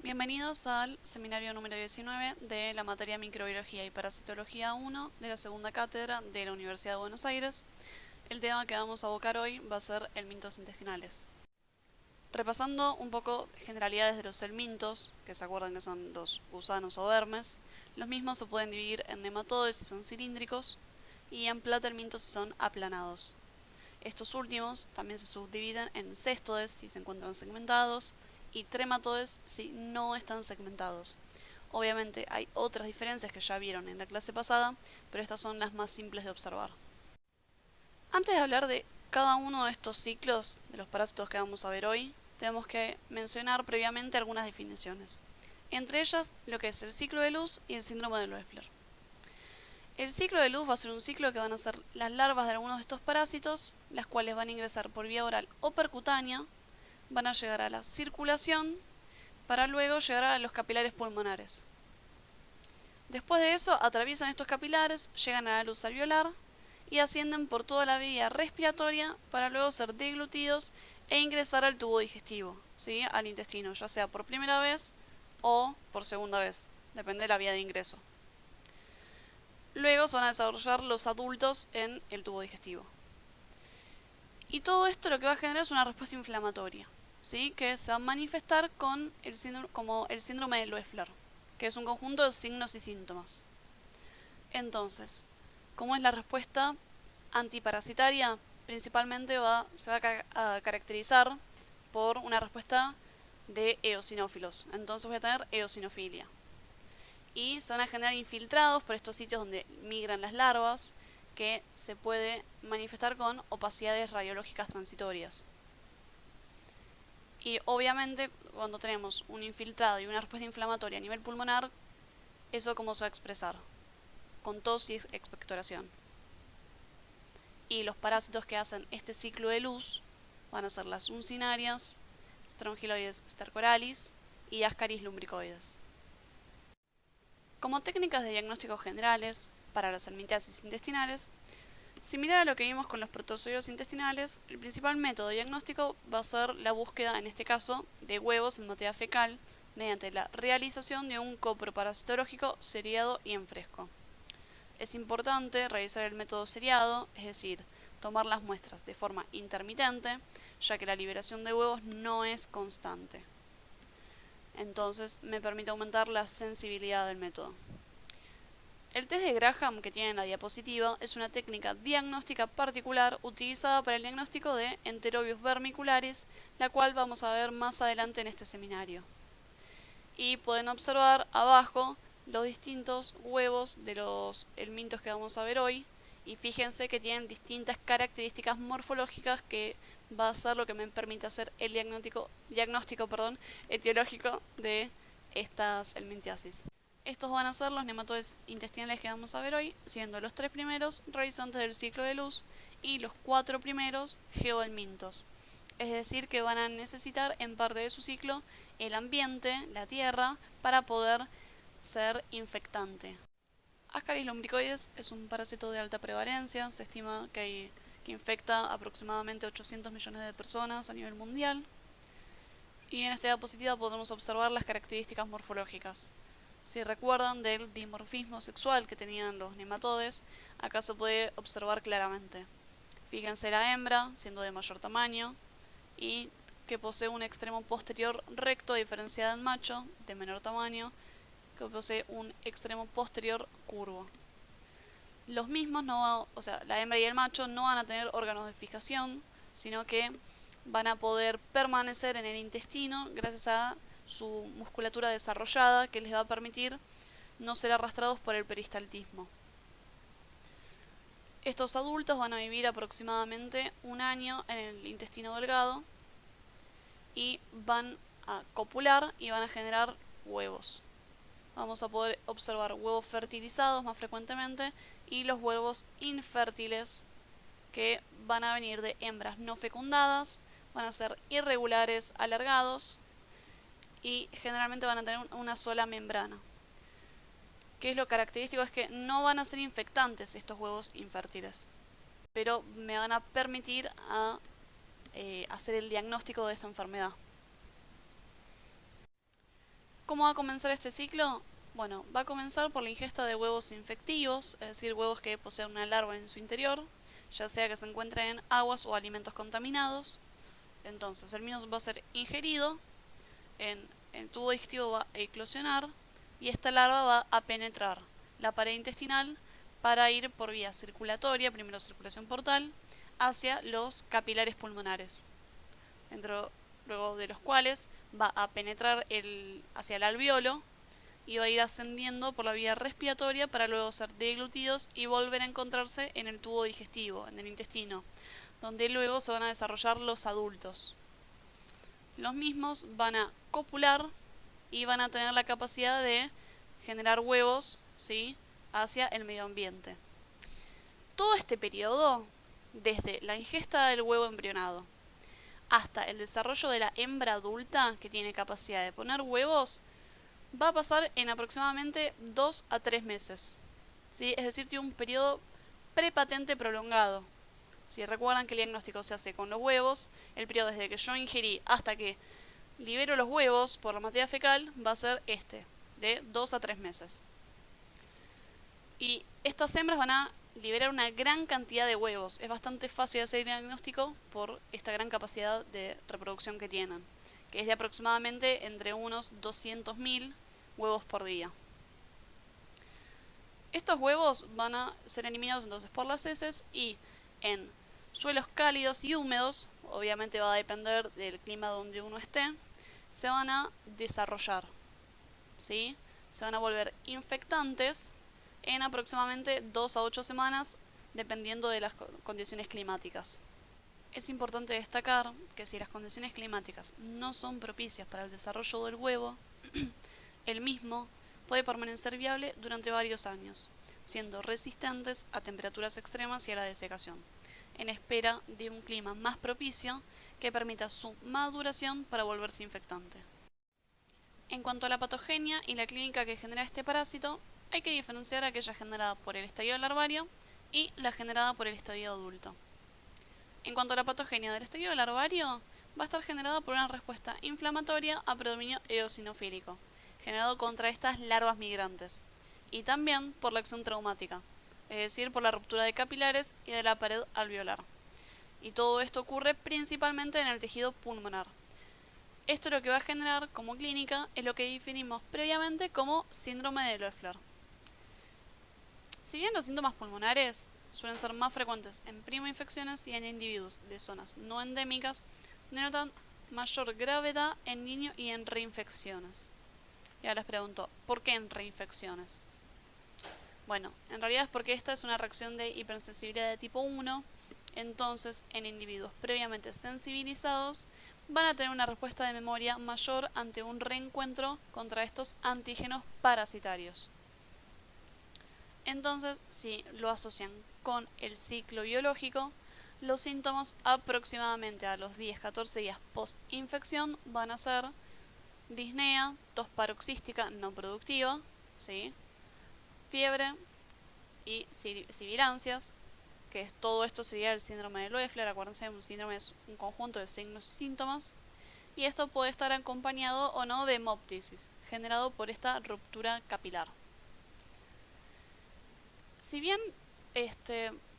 Bienvenidos al seminario número 19 de la materia Microbiología y Parasitología 1 de la segunda cátedra de la Universidad de Buenos Aires. El tema que vamos a abocar hoy va a ser helmintos intestinales. Repasando un poco generalidades de los helmintos, que se acuerdan que son los gusanos o vermes, los mismos se pueden dividir en nematodes si son cilíndricos y en platelmintos si son aplanados. Estos últimos también se subdividen en cestodes si se encuentran segmentados y trematodes si no están segmentados. Obviamente hay otras diferencias que ya vieron en la clase pasada, pero estas son las más simples de observar. Antes de hablar de cada uno de estos ciclos de los parásitos que vamos a ver hoy, tenemos que mencionar previamente algunas definiciones. Entre ellas, lo que es el ciclo de luz y el síndrome de Loeffler. El ciclo de luz va a ser un ciclo que van a ser las larvas de algunos de estos parásitos, las cuales van a ingresar por vía oral o percutánea, van a llegar a la circulación, para luego llegar a los capilares pulmonares. Después de eso, atraviesan estos capilares, llegan a la luz alveolar y ascienden por toda la vía respiratoria para luego ser deglutidos e ingresar al tubo digestivo, ¿sí? Al intestino, ya sea por primera vez o por segunda vez, depende de la vía de ingreso. Luego se van a desarrollar los adultos en el tubo digestivo. Y todo esto lo que va a generar es una respuesta inflamatoria, ¿sí? Que se va a manifestar con como el síndrome de Loeffler, que es un conjunto de signos y síntomas. Entonces, ¿cómo es la respuesta antiparasitaria? Principalmente se va a caracterizar por una respuesta de eosinófilos. Entonces voy a tener eosinofilia. Y se van a generar infiltrados por estos sitios donde migran las larvas, que se puede manifestar con opacidades radiológicas transitorias. Y obviamente cuando tenemos un infiltrado y una respuesta inflamatoria a nivel pulmonar, ¿eso cómo se va a expresar? Con tos y expectoración. Y los parásitos que hacen este ciclo de luz van a ser las uncinarias, Strongyloides stercoralis y Ascaris lumbricoides. Como técnicas de diagnóstico generales para las helmintiasis intestinales, similar a lo que vimos con los protozoarios intestinales, el principal método diagnóstico va a ser la búsqueda, en este caso, de huevos en materia fecal, mediante la realización de un coproparasitológico seriado y en fresco. Es importante realizar el método seriado, es decir, tomar las muestras de forma intermitente, ya que la liberación de huevos no es constante. Entonces me permite aumentar la sensibilidad del método. El test de Graham que tiene en la diapositiva es una técnica diagnóstica particular utilizada para el diagnóstico de enterobius vermicularis, la cual vamos a ver más adelante en este seminario. Y pueden observar abajo los distintos huevos de los helmintos que vamos a ver hoy, y fíjense que tienen distintas características morfológicas que va a ser lo que me permite hacer el diagnóstico etiológico de estas helmintiasis. Estos van a ser los nematodes intestinales que vamos a ver hoy, siendo los 3 primeros realizantes del ciclo de luz y los 4 primeros geohelmintos. Es decir, que van a necesitar en parte de su ciclo el ambiente, la tierra, para poder ser infectante. Ascaris lumbricoides es un parásito de alta prevalencia, se estima que infecta aproximadamente 800 millones de personas a nivel mundial. Y en esta diapositiva podemos observar las características morfológicas. Si recuerdan del dimorfismo sexual que tenían los nematodes, acá se puede observar claramente. Fíjense la hembra, siendo de mayor tamaño, y que posee un extremo posterior recto a diferencia del macho, de menor tamaño, que posee un extremo posterior curvo. Los mismos la hembra y el macho no van a tener órganos de fijación, sino que van a poder permanecer en el intestino gracias a su musculatura desarrollada que les va a permitir no ser arrastrados por el peristaltismo. Estos adultos van a vivir aproximadamente un año en el intestino delgado y van a copular y van a generar huevos. Vamos a poder observar huevos fertilizados más frecuentemente y los huevos infértiles, que van a venir de hembras no fecundadas, van a ser irregulares, alargados y generalmente van a tener una sola membrana. ¿Qué es lo característico? Es que no van a ser infectantes estos huevos infértiles, pero me van a permitir hacer el diagnóstico de esta enfermedad. ¿Cómo va a comenzar este ciclo? Bueno, va a comenzar por la ingesta de huevos infectivos, es decir, huevos que poseen una larva en su interior, ya sea que se encuentre en aguas o alimentos contaminados. Entonces, el mismo va a ser ingerido, en el tubo digestivo va a eclosionar y esta larva va a penetrar la pared intestinal para ir por vía circulatoria, primero circulación portal, hacia los capilares pulmonares, luego de los cuales va a penetrar hacia el alveolo y va a ir ascendiendo por la vía respiratoria para luego ser deglutidos y volver a encontrarse en el tubo digestivo, en el intestino, donde luego se van a desarrollar los adultos. Los mismos van a copular y van a tener la capacidad de generar huevos, ¿sí?, hacia el medio ambiente. Todo este periodo, desde la ingesta del huevo embrionado hasta el desarrollo de la hembra adulta, que tiene capacidad de poner huevos, va a pasar en aproximadamente 2 a 3 meses. ¿Sí? Es decir, tiene un periodo prepatente prolongado. Si recuerdan que el diagnóstico se hace con los huevos, el periodo desde que yo ingerí hasta que libero los huevos por la materia fecal va a ser de 2 a 3 meses. Y estas hembras van a liberar una gran cantidad de huevos. Es bastante fácil hacer el diagnóstico por esta gran capacidad de reproducción que tienen, que es de aproximadamente entre unos 200.000 huevos por día. Estos huevos van a ser eliminados entonces por las heces y en suelos cálidos y húmedos, obviamente va a depender del clima donde uno esté, se van a desarrollar, ¿sí? Se van a volver infectantes en aproximadamente 2 a 8 semanas, dependiendo de las condiciones climáticas. Es importante destacar que si las condiciones climáticas no son propicias para el desarrollo del huevo, el mismo puede permanecer viable durante varios años, siendo resistentes a temperaturas extremas y a la desecación, en espera de un clima más propicio que permita su maduración para volverse infectante. En cuanto a la patogenia y la clínica que genera este parásito, hay que diferenciar aquella generada por el estadio larvario y la generada por el estadio adulto. En cuanto a la patogenia del estadio larvario, va a estar generada por una respuesta inflamatoria a predominio eosinofílico, generado contra estas larvas migrantes, y también por la acción traumática, es decir, por la ruptura de capilares y de la pared alveolar. Y todo esto ocurre principalmente en el tejido pulmonar. Esto lo que va a generar como clínica es lo que definimos previamente como síndrome de Loeffler. Si bien los síntomas pulmonares suelen ser más frecuentes en primoinfecciones y en individuos de zonas no endémicas, denotan mayor gravedad en niños y en reinfecciones. Y ahora les pregunto, ¿por qué en reinfecciones? Bueno, en realidad es porque esta es una reacción de hipersensibilidad de tipo 1, entonces en individuos previamente sensibilizados van a tener una respuesta de memoria mayor ante un reencuentro contra estos antígenos parasitarios. Entonces, si lo asocian con el ciclo biológico, los síntomas aproximadamente a los 10-14 días post-infección van a ser disnea, tos paroxística no productiva, ¿sí?, fiebre y sibilancias, que es todo esto sería el síndrome de Loeffler. Acuérdense, un síndrome es un conjunto de signos y síntomas, y esto puede estar acompañado o no de hemoptisis, generado por esta ruptura capilar. Si bien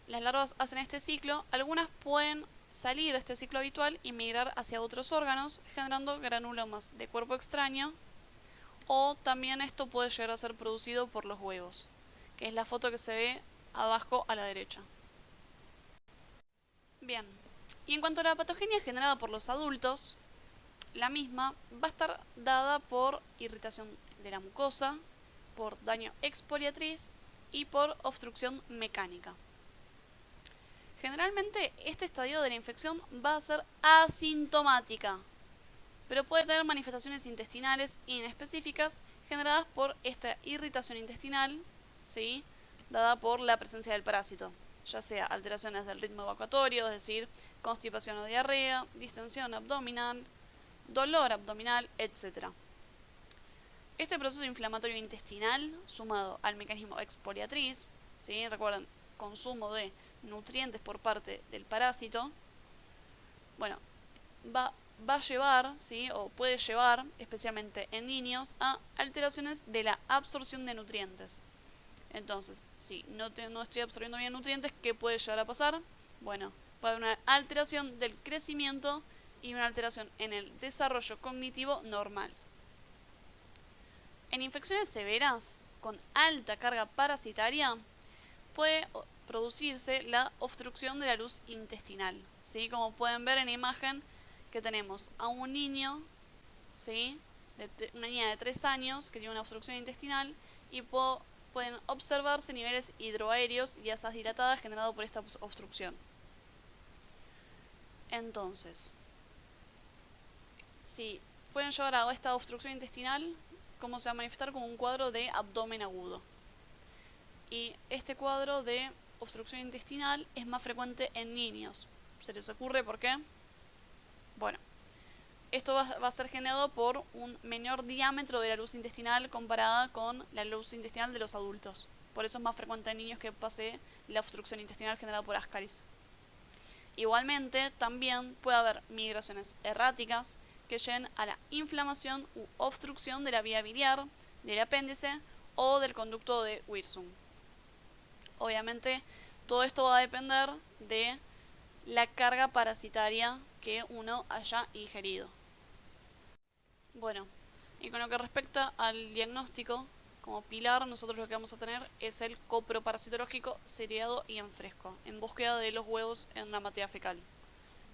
las larvas hacen este ciclo, algunas pueden salir de este ciclo habitual y migrar hacia otros órganos, generando granulomas de cuerpo extraño, o también esto puede llegar a ser producido por los huevos, que es la foto que se ve abajo a la derecha. Bien, y en cuanto a la patogenia generada por los adultos, la misma va a estar dada por irritación de la mucosa, por daño exfoliatriz y por obstrucción mecánica. Generalmente este estadio de la infección va a ser asintomática, pero puede tener manifestaciones intestinales inespecíficas generadas por esta irritación intestinal, ¿sí?, dada por la presencia del parásito, ya sea alteraciones del ritmo evacuatorio, es decir, constipación o diarrea, distensión abdominal, dolor abdominal, etc. Este proceso inflamatorio intestinal, sumado al mecanismo exfoliatriz, ¿sí?, recuerden, consumo de nutrientes por parte del parásito, bueno, va va a llevar, ¿sí? O puede llevar, especialmente en niños, a alteraciones de la absorción de nutrientes. Entonces, si no estoy absorbiendo bien nutrientes, ¿qué puede llegar a pasar? Bueno, puede haber una alteración del crecimiento y una alteración en el desarrollo cognitivo normal. En infecciones severas, con alta carga parasitaria, puede producirse la obstrucción de la luz intestinal, ¿sí? Como pueden ver en la imagen que tenemos a un niño, ¿sí? Una niña de 3 años que tiene una obstrucción intestinal y pueden observarse niveles hidroaéreos y asas dilatadas generados por esta obstrucción. Entonces, si pueden llevar a esta obstrucción intestinal, ¿cómo se va a manifestar? Como un cuadro de abdomen agudo. Y este cuadro de obstrucción intestinal es más frecuente en niños. ¿Se les ocurre por qué? Bueno, esto va a ser generado por un menor diámetro de la luz intestinal comparada con la luz intestinal de los adultos. Por eso es más frecuente en niños que pase la obstrucción intestinal generada por Ascaris. Igualmente, también puede haber migraciones erráticas que lleven a la inflamación u obstrucción de la vía biliar, del apéndice o del conducto de Wirsung. Obviamente, todo esto va a depender de la carga parasitaria que uno haya ingerido. Bueno, y con lo que respecta al diagnóstico, como pilar nosotros lo que vamos a tener es el coproparasitológico seriado y en fresco, en búsqueda de los huevos en la materia fecal,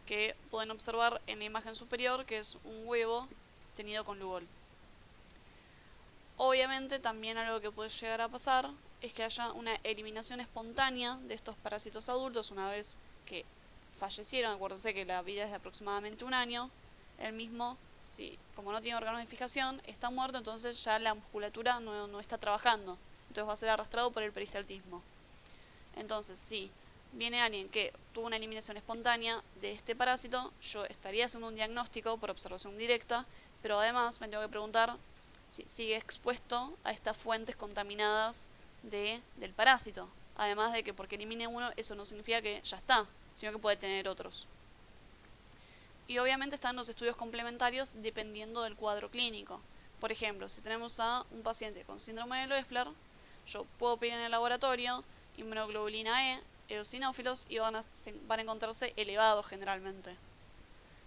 que pueden observar en la imagen superior, que es un huevo tenido con Lugol. Obviamente también algo que puede llegar a pasar es que haya una eliminación espontánea de estos parásitos adultos una vez que fallecieron. Acuérdense que la vida es de aproximadamente un año. El mismo, sí, como no tiene órganos de fijación, está muerto, entonces ya la musculatura no está trabajando. Entonces va a ser arrastrado por el peristaltismo. Entonces, si viene alguien que tuvo una eliminación espontánea de este parásito, yo estaría haciendo un diagnóstico por observación directa, pero además me tengo que preguntar si sigue expuesto a estas fuentes contaminadas del parásito. Además de que porque elimine uno, eso no significa que ya está, sino que puede tener otros. Y obviamente están los estudios complementarios dependiendo del cuadro clínico. Por ejemplo, si tenemos a un paciente con síndrome de Loeffler, yo puedo pedir en el laboratorio inmunoglobulina E, eosinófilos, y van a encontrarse elevados generalmente.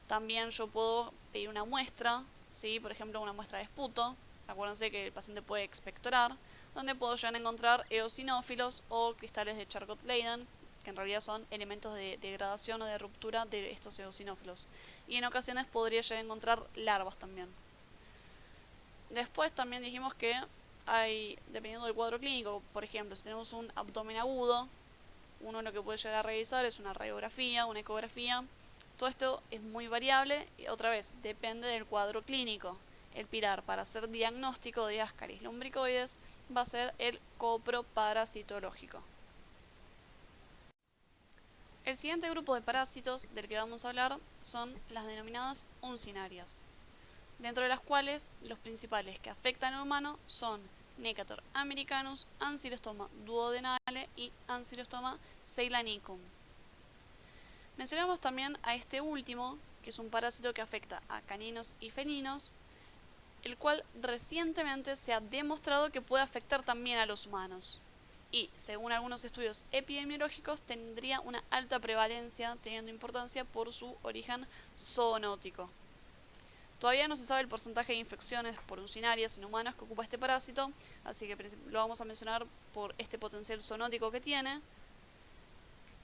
También yo puedo pedir una muestra, ¿sí? Por ejemplo una muestra de esputo. Acuérdense que el paciente puede expectorar, donde puedo llegar a encontrar eosinófilos o cristales de Charcot-Leyden, que en realidad son elementos de degradación o de ruptura de estos eosinófilos. Y en ocasiones podría llegar a encontrar larvas también. Después también dijimos que hay, dependiendo del cuadro clínico, por ejemplo, si tenemos un abdomen agudo, uno lo que puede llegar a revisar es una radiografía, una ecografía. Todo esto es muy variable y otra vez depende del cuadro clínico. El pilar para hacer diagnóstico de Ascaris lumbricoides va a ser el coproparasitológico. El siguiente grupo de parásitos del que vamos a hablar son las denominadas uncinarias, dentro de las cuales los principales que afectan al humano son Necator americanus, Ancylostoma duodenale y Ancylostoma ceylanicum. Mencionamos también a este último, que es un parásito que afecta a caninos y felinos, el cual recientemente se ha demostrado que puede afectar también a los humanos. Y, según algunos estudios epidemiológicos, tendría una alta prevalencia, teniendo importancia por su origen zoonótico. Todavía no se sabe el porcentaje de infecciones por uncinarias en humanos que ocupa este parásito, así que lo vamos a mencionar por este potencial zoonótico que tiene,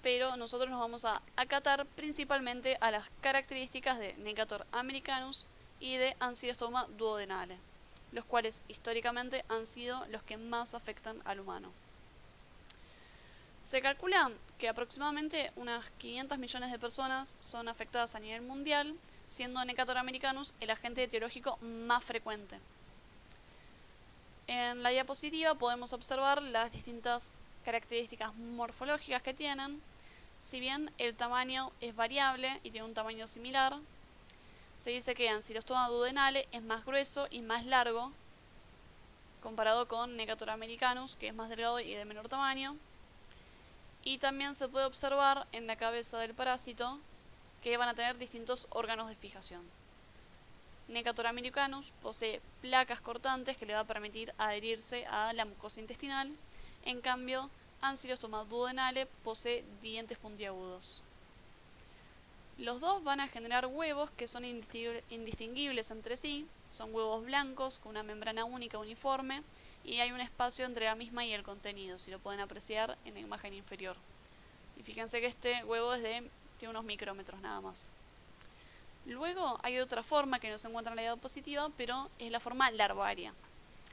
pero nosotros nos vamos a acatar principalmente a las características de Necator americanus y de Ancylostoma duodenale, los cuales históricamente han sido los que más afectan al humano. Se calcula que aproximadamente unas 500 millones de personas son afectadas a nivel mundial, siendo Necator americanus el agente etiológico más frecuente. En la diapositiva podemos observar las distintas características morfológicas que tienen. Si bien el tamaño es variable y tiene un tamaño similar, se dice que Ancylostoma duodenale es más grueso y más largo comparado con Necator americanus, que es más delgado y de menor tamaño. Y también se puede observar en la cabeza del parásito que van a tener distintos órganos de fijación. Necator americanus posee placas cortantes que le va a permitir adherirse a la mucosa intestinal. En cambio, Ancylostoma duodenale posee dientes puntiagudos. Los dos van a generar huevos que son indistinguibles entre sí. Son huevos blancos con una membrana única uniforme y hay un espacio entre la misma y el contenido, si lo pueden apreciar en la imagen inferior. Y fíjense que este huevo es de unos micrómetros nada más. Luego hay otra forma que no se encuentra en la diapositiva, pero es la forma larvaria.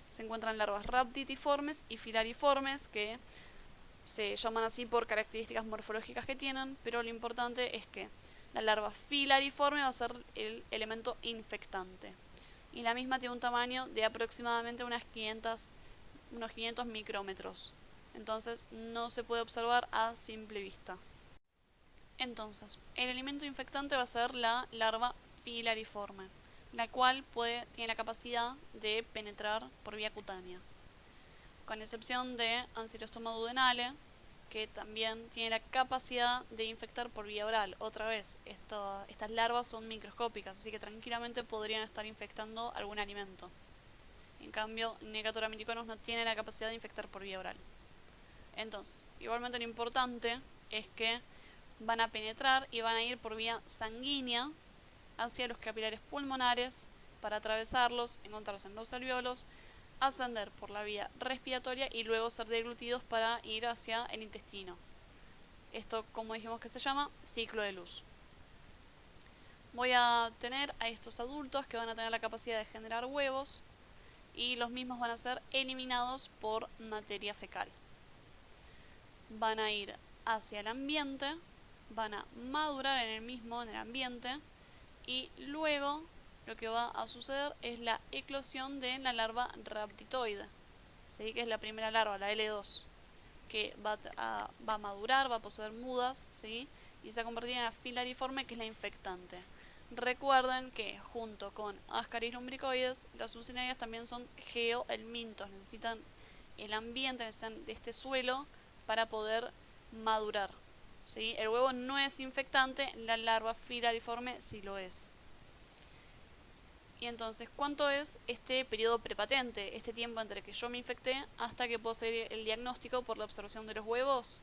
Se encuentran larvas rhabditiformes y filariformes, que se llaman así por características morfológicas que tienen, pero lo importante es que la larva filariforme va a ser el elemento infectante. Y la misma tiene un tamaño de aproximadamente unos 500 micrómetros. Entonces no se puede observar a simple vista. Entonces, el elemento infectante va a ser la larva filariforme, la cual tiene la capacidad de penetrar por vía cutánea, con excepción de Ancylostoma duodenale, que también tiene la capacidad de infectar por vía oral. Otra vez, estas larvas son microscópicas, así que tranquilamente podrían estar infectando algún alimento. En cambio, Necator americanus no tiene la capacidad de infectar por vía oral. Entonces, igualmente lo importante es que van a penetrar y van a ir por vía sanguínea hacia los capilares pulmonares para atravesarlos, encontrarse en los alvéolos, ascender por la vía respiratoria y luego ser deglutidos para ir hacia el intestino. Esto, como dijimos que se llama, ciclo de luz. Voy a tener a estos adultos que van a tener la capacidad de generar huevos y los mismos van a ser eliminados por materia fecal. Van a ir hacia el ambiente, van a madurar en el ambiente, y luego lo que va a suceder es la eclosión de la larva rhabditoide, ¿sí? Que es la primera larva, la L2, que va a madurar, va a poseer mudas, ¿sí? Y se va a convertir en la filariforme, que es la infectante. Recuerden que junto con Ascaris lumbricoides, las succinarias también son geohelmintos, necesitan el ambiente, necesitan de este suelo para poder madurar, ¿sí? El huevo no es infectante, la larva filariforme sí lo es. Y entonces, ¿cuánto es este periodo prepatente? Este tiempo entre que yo me infecté hasta que puedo hacer el diagnóstico por la observación de los huevos,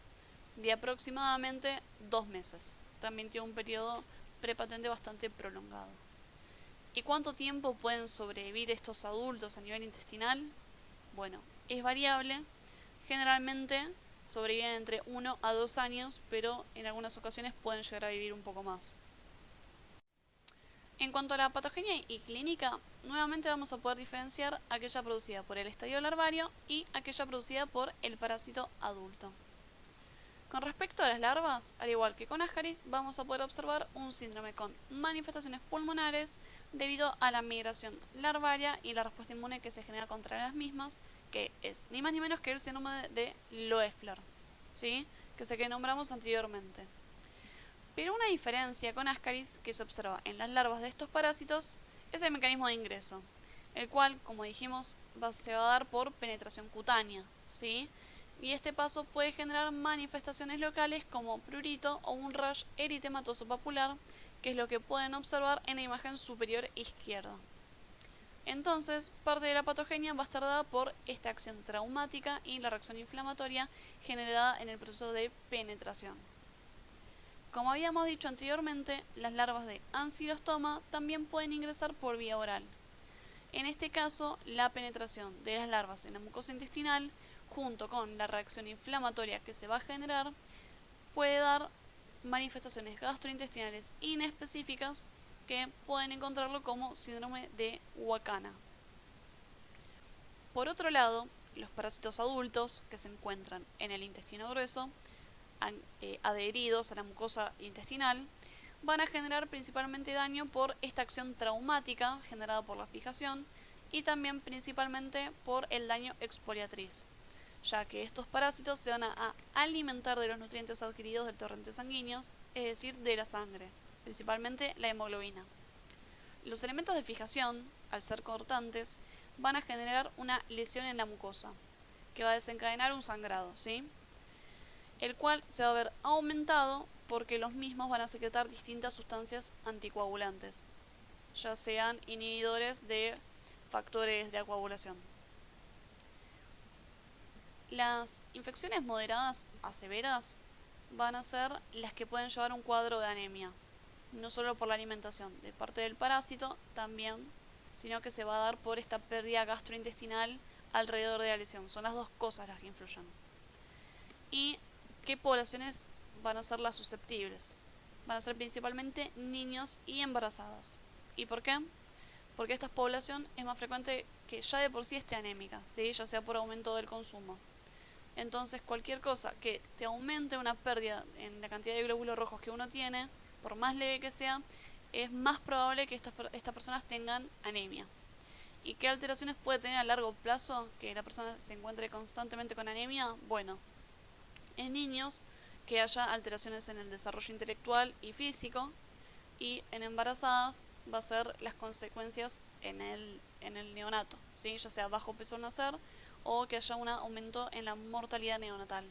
de aproximadamente 2 meses. También tiene un periodo prepatente bastante prolongado. ¿Y cuánto tiempo pueden sobrevivir estos adultos a nivel intestinal? Bueno, es variable. Generalmente sobreviven entre 1 a 2 años, pero en algunas ocasiones pueden llegar a vivir un poco más. En cuanto a la patogenia y clínica, nuevamente vamos a poder diferenciar aquella producida por el estadio larvario y aquella producida por el parásito adulto. Con respecto a las larvas, al igual que con Ascaris, vamos a poder observar un síndrome con manifestaciones pulmonares debido a la migración larvaria y la respuesta inmune que se genera contra las mismas, que es ni más ni menos que el síndrome de Loeffler, ¿sí? Que sé que nombramos anteriormente. Pero una diferencia con Ascaris que se observa en las larvas de estos parásitos es el mecanismo de ingreso, el cual, como dijimos, se va a dar por penetración cutánea, ¿sí? Y este paso puede generar manifestaciones locales como prurito o un rash eritematoso papular, que es lo que pueden observar en la imagen superior izquierda. Entonces, parte de la patogenia va a estar dada por esta acción traumática y la reacción inflamatoria generada en el proceso de penetración. Como habíamos dicho anteriormente, las larvas de Ancylostoma también pueden ingresar por vía oral. En este caso, la penetración de las larvas en la mucosa intestinal, junto con la reacción inflamatoria que se va a generar, puede dar manifestaciones gastrointestinales inespecíficas que pueden encontrarlo como síndrome de Wakana. Por otro lado, los parásitos adultos que se encuentran en el intestino grueso, adheridos a la mucosa intestinal, van a generar principalmente daño por esta acción traumática generada por la fijación y también principalmente por el daño exfoliatriz, ya que estos parásitos se van a alimentar de los nutrientes adquiridos del torrente sanguíneo, es decir, de la sangre, principalmente la hemoglobina. Los elementos de fijación, al ser cortantes, van a generar una lesión en la mucosa, que va a desencadenar un sangrado, ¿sí? El cual se va a ver aumentado porque los mismos van a secretar distintas sustancias anticoagulantes. ya sean inhibidores de factores de la coagulación. Las infecciones moderadas a severas van a ser las que pueden llevar a un cuadro de anemia, no solo por la alimentación de parte del parásito también, sino que se va a dar por esta pérdida gastrointestinal alrededor de la lesión. Son las dos cosas las que influyen. ¿Y qué poblaciones van a ser las susceptibles? Van a ser principalmente niños y embarazadas. ¿Y por qué? Porque esta población es más frecuente que ya de por sí esté anémica, ¿sí? Ya sea por aumento del consumo. Entonces cualquier cosa que te aumente una pérdida en la cantidad de glóbulos rojos que uno tiene, por más leve que sea, es más probable que estas personas tengan anemia. ¿Y qué alteraciones puede tener a largo plazo que la persona se encuentre constantemente con anemia? Bueno, en niños que haya alteraciones en el desarrollo intelectual y físico, y en embarazadas va a ser las consecuencias en el neonato, ¿sí? Ya sea bajo peso al nacer o que haya un aumento en la mortalidad neonatal.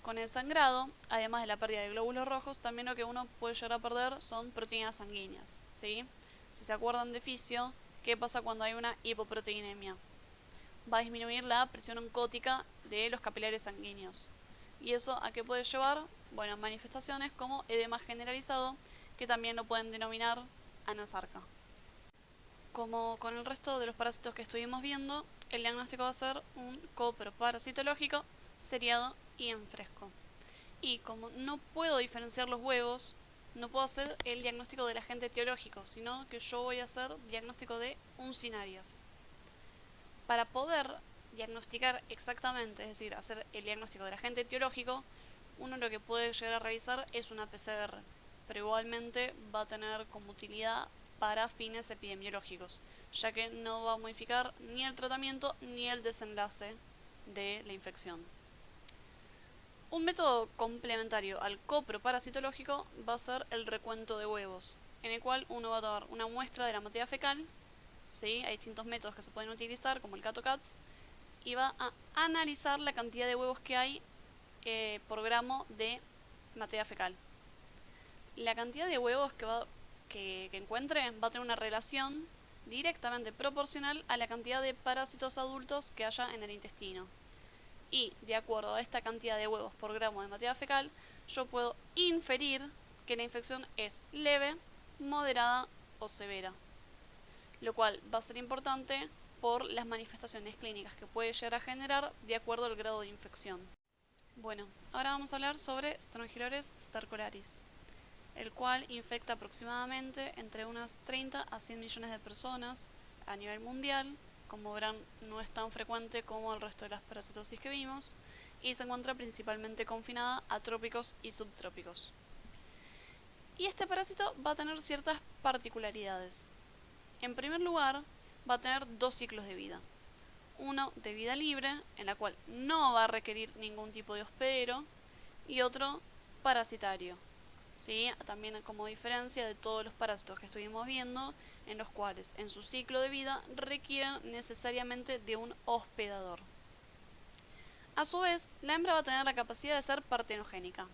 Con el sangrado, además de la pérdida de glóbulos rojos, también lo que uno puede llegar a perder son proteínas sanguíneas, ¿sí? Si se acuerdan de fisio, ¿qué pasa cuando hay una hipoproteinemia? Va a disminuir la presión oncótica de los capilares sanguíneos. ¿Y eso a qué puede llevar? Bueno, manifestaciones como edema generalizado, que también lo pueden denominar anasarca. Como con el resto de los parásitos que estuvimos viendo, el diagnóstico va a ser un coproparasitológico, seriado y en fresco. Y como no puedo diferenciar los huevos, no puedo hacer el diagnóstico del agente etiológico, sino que yo voy a hacer diagnóstico de uncinarias. Para poder diagnosticar exactamente, es decir, hacer el diagnóstico del agente etiológico, uno lo que puede llegar a realizar es una PCR, pero igualmente va a tener como utilidad para fines epidemiológicos, ya que no va a modificar ni el tratamiento ni el desenlace de la infección. Un método complementario al coproparasitológico va a ser el recuento de huevos, en el cual uno va a tomar una muestra de la materia fecal, ¿sí? Hay distintos métodos que se pueden utilizar, como el CATO-CATS, y va a analizar la cantidad de huevos que hay por gramo de materia fecal. La cantidad de huevos que encuentre va a tener una relación directamente proporcional a la cantidad de parásitos adultos que haya en el intestino. Y de acuerdo a esta cantidad de huevos por gramo de materia fecal, yo puedo inferir que la infección es leve, moderada o severa, lo cual va a ser importante por las manifestaciones clínicas que puede llegar a generar de acuerdo al grado de infección. Bueno, ahora vamos a hablar sobre Strongyloides stercoraris, el cual infecta aproximadamente entre unas 30 a 100 millones de personas a nivel mundial. Como verán, no es tan frecuente como el resto de las parasitosis que vimos, y se encuentra principalmente confinada a trópicos y subtrópicos. Y este parásito va a tener ciertas particularidades. En primer lugar, va a tener dos ciclos de vida. Uno de vida libre, en la cual no va a requerir ningún tipo de hospedero, y otro parasitario, ¿sí? También como diferencia de todos los parásitos que estuvimos viendo, en los cuales en su ciclo de vida requieren necesariamente de un hospedador. A su vez, la hembra va a tener la capacidad de ser partenogénica,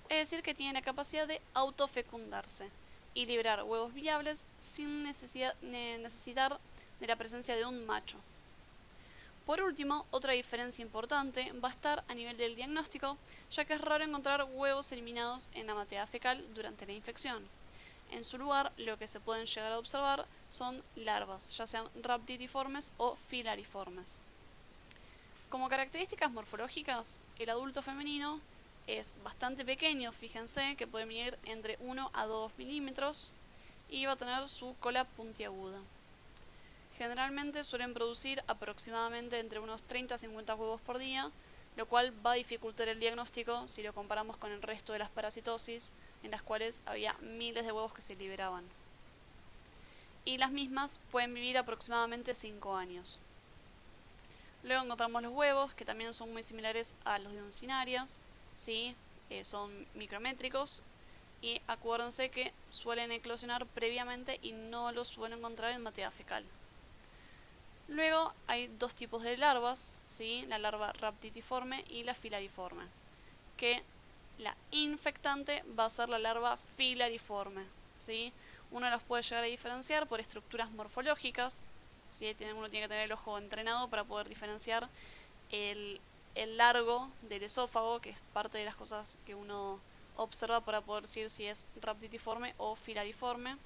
es decir, que tiene la capacidad de autofecundarse y liberar huevos viables sin necesitar de la presencia de un macho. Por último, otra diferencia importante va a estar a nivel del diagnóstico, ya que es raro encontrar huevos eliminados en la materia fecal durante la infección. En su lugar, lo que se pueden llegar a observar son larvas, ya sean rhabditiformes o filariformes. Como características morfológicas, el adulto femenino es bastante pequeño, fíjense que puede medir entre 1 a 2 milímetros y va a tener su cola puntiaguda. Generalmente suelen producir aproximadamente entre unos 30 a 50 huevos por día, lo cual va a dificultar el diagnóstico si lo comparamos con el resto de las parasitosis, en las cuales había miles de huevos que se liberaban. Y las mismas pueden vivir aproximadamente 5 años. Luego encontramos los huevos, que también son muy similares a los de uncinarias, ¿sí? Son micrométricos, y acuérdense que suelen eclosionar previamente y no los suelen encontrar en materia fecal. Luego hay dos tipos de larvas, ¿sí? La larva rhabditiforme y la filariforme, que la infectante va a ser la larva filariforme, ¿sí? Uno los puede llegar a diferenciar por estructuras morfológicas, ¿sí? Uno tiene que tener el ojo entrenado para poder diferenciar el, el largo del esófago, que es parte de las cosas que uno observa para poder decir si es rhabditiforme o filariforme,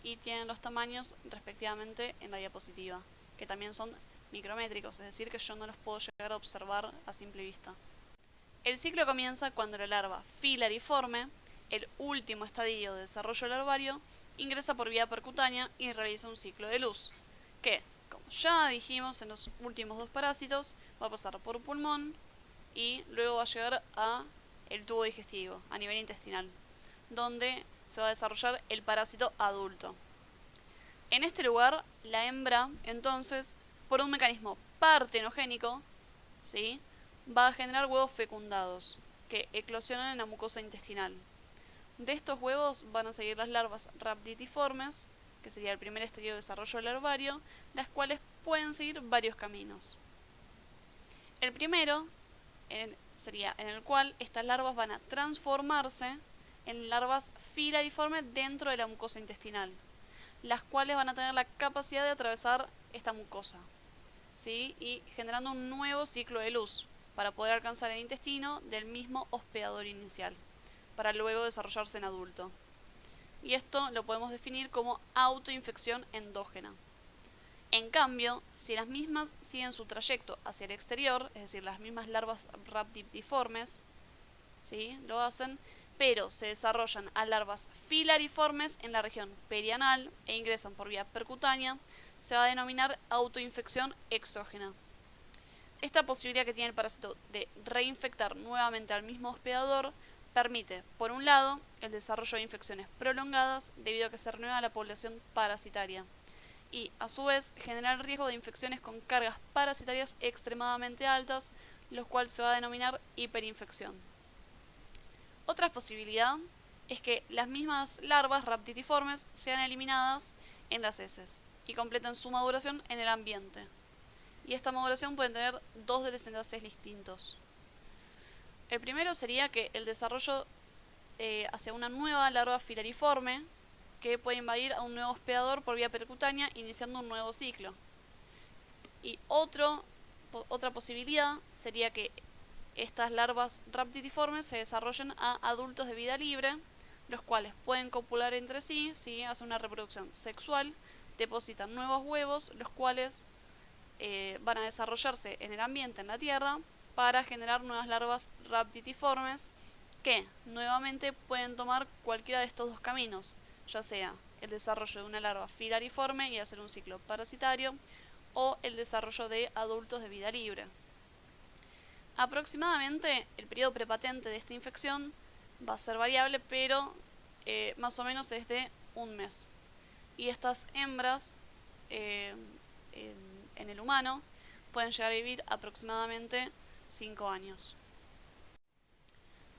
y tienen los tamaños respectivamente en la diapositiva, que también son micrométricos, es decir, que yo no los puedo llegar a observar a simple vista. El ciclo comienza cuando la larva filariforme, el último estadio de desarrollo larvario, ingresa por vía percutánea y realiza un ciclo de luz, que, como ya dijimos en los últimos dos parásitos, va a pasar por pulmón y luego va a llegar a el tubo digestivo, a nivel intestinal, donde se va a desarrollar el parásito adulto. En este lugar, la hembra, entonces, por un mecanismo partenogénico, ¿sí?, va a generar huevos fecundados, que eclosionan en la mucosa intestinal. De estos huevos van a seguir las larvas rhabditiformes, que sería el primer estadio de desarrollo larvario, las cuales pueden seguir varios caminos. El primero sería en el cual estas larvas van a transformarse en larvas filariformes dentro de la mucosa intestinal, las cuales van a tener la capacidad de atravesar esta mucosa, ¿sí?, y generando un nuevo ciclo de luz para poder alcanzar el intestino del mismo hospedador inicial, para luego desarrollarse en adulto. Y esto lo podemos definir como autoinfección endógena. En cambio, si las mismas siguen su trayecto hacia el exterior, es decir, las mismas larvas rhabditiformes, ¿sí?, lo hacen, pero se desarrollan a larvas filariformes en la región perianal e ingresan por vía percutánea, se va a denominar autoinfección exógena. Esta posibilidad que tiene el parásito de reinfectar nuevamente al mismo hospedador permite, por un lado, el desarrollo de infecciones prolongadas debido a que se renueva la población parasitaria, y, a su vez, genera el riesgo de infecciones con cargas parasitarias extremadamente altas, lo cual se va a denominar hiperinfección. Otra posibilidad es que las mismas larvas rhabditiformes sean eliminadas en las heces y completen su maduración en el ambiente. Y esta maduración puede tener dos desenlaces distintos. El primero sería que el desarrollo hacia una nueva larva filariforme que puede invadir a un nuevo hospedador por vía percutánea, iniciando un nuevo ciclo. Y otra posibilidad sería que estas larvas rhabditiformes se desarrollen a adultos de vida libre, los cuales pueden copular entre sí, ¿sí?, hacen una reproducción sexual, depositan nuevos huevos, los cuales van a desarrollarse en el ambiente, en la tierra, para generar nuevas larvas rhabditiformes que nuevamente pueden tomar cualquiera de estos dos caminos, ya sea el desarrollo de una larva filariforme y hacer un ciclo parasitario, o el desarrollo de adultos de vida libre. Aproximadamente el periodo prepatente de esta infección va a ser variable, pero más o menos es de un mes. Y estas hembras en el humano pueden llegar a vivir aproximadamente 5 años.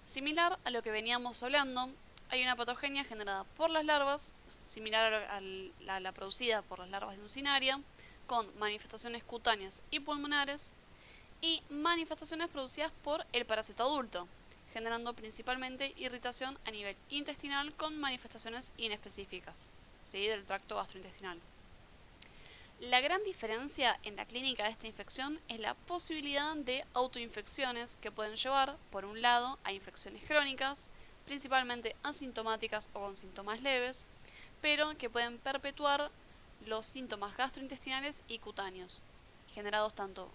Similar a lo que veníamos hablando, hay una patogenia generada por las larvas, similar a la producida por las larvas de Uncinaria, con manifestaciones cutáneas y pulmonares, y manifestaciones producidas por el parásito adulto, generando principalmente irritación a nivel intestinal con manifestaciones inespecíficas, ¿sí?, del tracto gastrointestinal. La gran diferencia en la clínica de esta infección es la posibilidad de autoinfecciones que pueden llevar, por un lado, a infecciones crónicas, principalmente asintomáticas o con síntomas leves, pero que pueden perpetuar los síntomas gastrointestinales y cutáneos, generados tanto,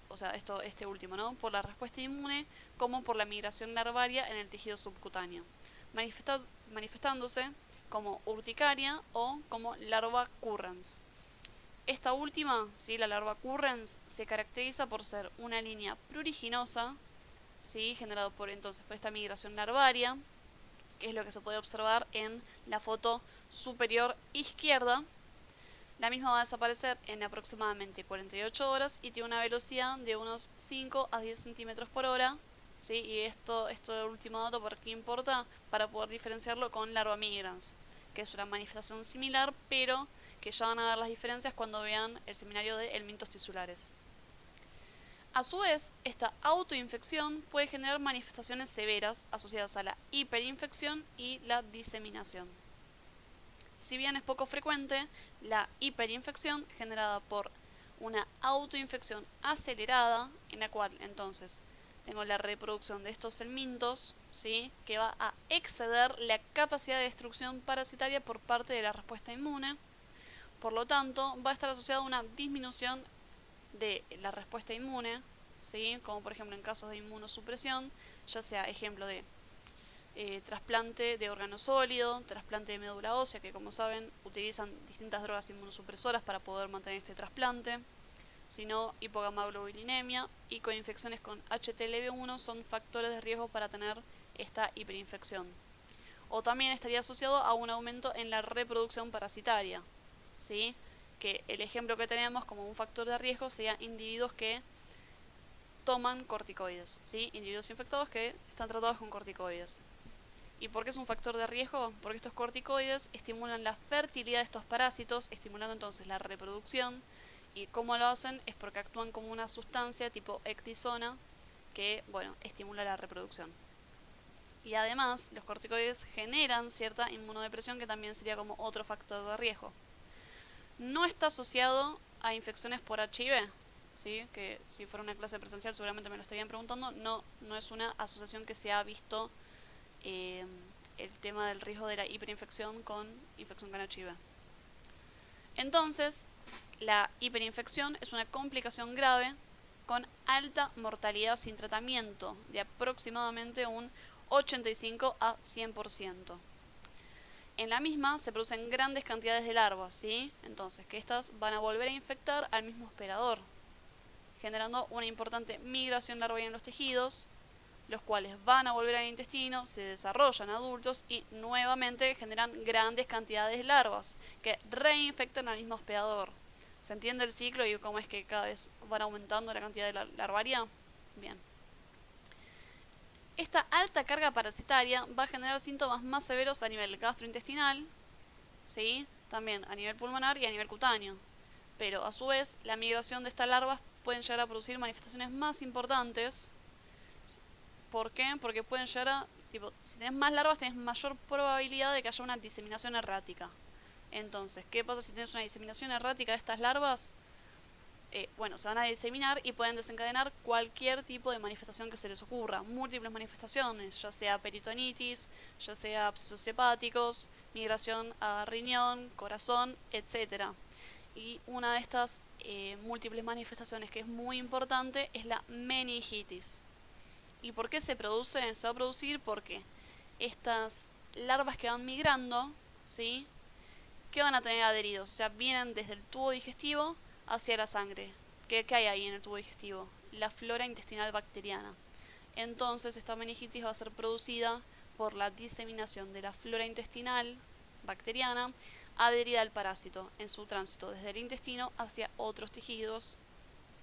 este último, ¿no?, por la respuesta inmune como por la migración larvaria en el tejido subcutáneo, manifestándose como urticaria o como larva currens. Esta última, ¿sí?, la larva currens, se caracteriza por ser una línea pruriginosa, ¿sí?, generado por esta migración larvaria, que es lo que se puede observar en la foto superior izquierda. La misma va a desaparecer en aproximadamente 48 horas y tiene una velocidad de unos 5 a 10 centímetros por hora, ¿sí? Y esto último dato, ¿por qué importa? Para poder diferenciarlo con larva migrans, que es una manifestación similar, pero que ya van a ver las diferencias cuando vean el seminario de helmintos tisulares. A su vez, esta autoinfección puede generar manifestaciones severas asociadas a la hiperinfección y la diseminación. Si bien es poco frecuente, la hiperinfección generada por una autoinfección acelerada, en la cual entonces tengo la reproducción de estos helmintos, ¿sí?, que va a exceder la capacidad de destrucción parasitaria por parte de la respuesta inmune. Por lo tanto, va a estar asociada a una disminución de la respuesta inmune, ¿sí?, como por ejemplo en casos de inmunosupresión, ya sea ejemplo de trasplante de órgano sólido, trasplante de médula ósea, que como saben utilizan distintas drogas inmunosupresoras para poder mantener este trasplante, sino hipogammaglobulinemia y coinfecciones con HTLV1 son factores de riesgo para tener esta hiperinfección. O también estaría asociado a un aumento en la reproducción parasitaria, ¿sí?, que el ejemplo que tenemos como un factor de riesgo sería individuos que toman corticoides, ¿sí?, individuos infectados que están tratados con corticoides. ¿Y por qué es un factor de riesgo? Porque estos corticoides estimulan la fertilidad de estos parásitos, estimulando entonces la reproducción. ¿Y cómo lo hacen? Es porque actúan como una sustancia tipo ecdisona que, bueno, estimula la reproducción. Y además, los corticoides generan cierta inmunodepresión, que también sería como otro factor de riesgo. No está asociado a infecciones por HIV, ¿sí?, que si fuera una clase presencial seguramente me lo estarían preguntando. No es una asociación que se ha visto el tema del riesgo de la hiperinfección con infección con HIV. Entonces, la hiperinfección es una complicación grave con alta mortalidad sin tratamiento, de aproximadamente un 85 a 100%. En la misma se producen grandes cantidades de larvas, ¿sí? Entonces, que estas van a volver a infectar al mismo hospedador, generando una importante migración larvaria en los tejidos, los cuales van a volver al intestino, se desarrollan adultos y nuevamente generan grandes cantidades de larvas que reinfectan al mismo hospedador. ¿Se entiende el ciclo y cómo es que cada vez van aumentando la cantidad de larvaria? Bien. Esta alta carga parasitaria va a generar síntomas más severos a nivel gastrointestinal, ¿sí?, también a nivel pulmonar y a nivel cutáneo. Pero a su vez, la migración de estas larvas pueden llegar a producir manifestaciones más importantes. ¿Por qué? Porque pueden llegar a, si tenés más larvas, tenés mayor probabilidad de que haya una diseminación errática. Entonces, ¿qué pasa si tenés una diseminación errática de estas larvas? Bueno, se van a diseminar y pueden desencadenar cualquier tipo de manifestación que se les ocurra. Múltiples manifestaciones, ya sea peritonitis, ya sea abscesos hepáticos, migración a riñón, corazón, etc. Y una de estas múltiples manifestaciones que es muy importante es la meningitis. ¿Y por qué se produce? Se va a producir porque estas larvas que van migrando, ¿sí?, ¿qué van a tener adheridos? O sea, vienen desde el tubo digestivo hacia la sangre. ¿Qué hay ahí en el tubo digestivo? La flora intestinal bacteriana. Entonces, esta meningitis va a ser producida por la diseminación de la flora intestinal bacteriana adherida al parásito en su tránsito desde el intestino hacia otros tejidos,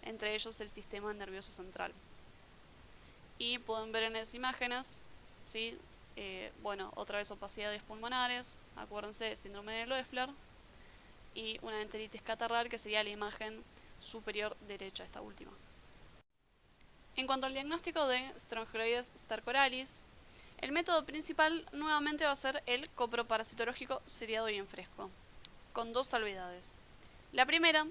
entre ellos el sistema nervioso central. Y pueden ver en las imágenes, ¿sí?, bueno, otra vez opacidades pulmonares, acuérdense del síndrome de Loeffler, y una enteritis catarral, que sería la imagen superior derecha, esta última. En cuanto al diagnóstico de Strongyloides stercoralis, el método principal nuevamente va a ser el coproparasitológico seriado y en fresco, con dos salvedades. La primera,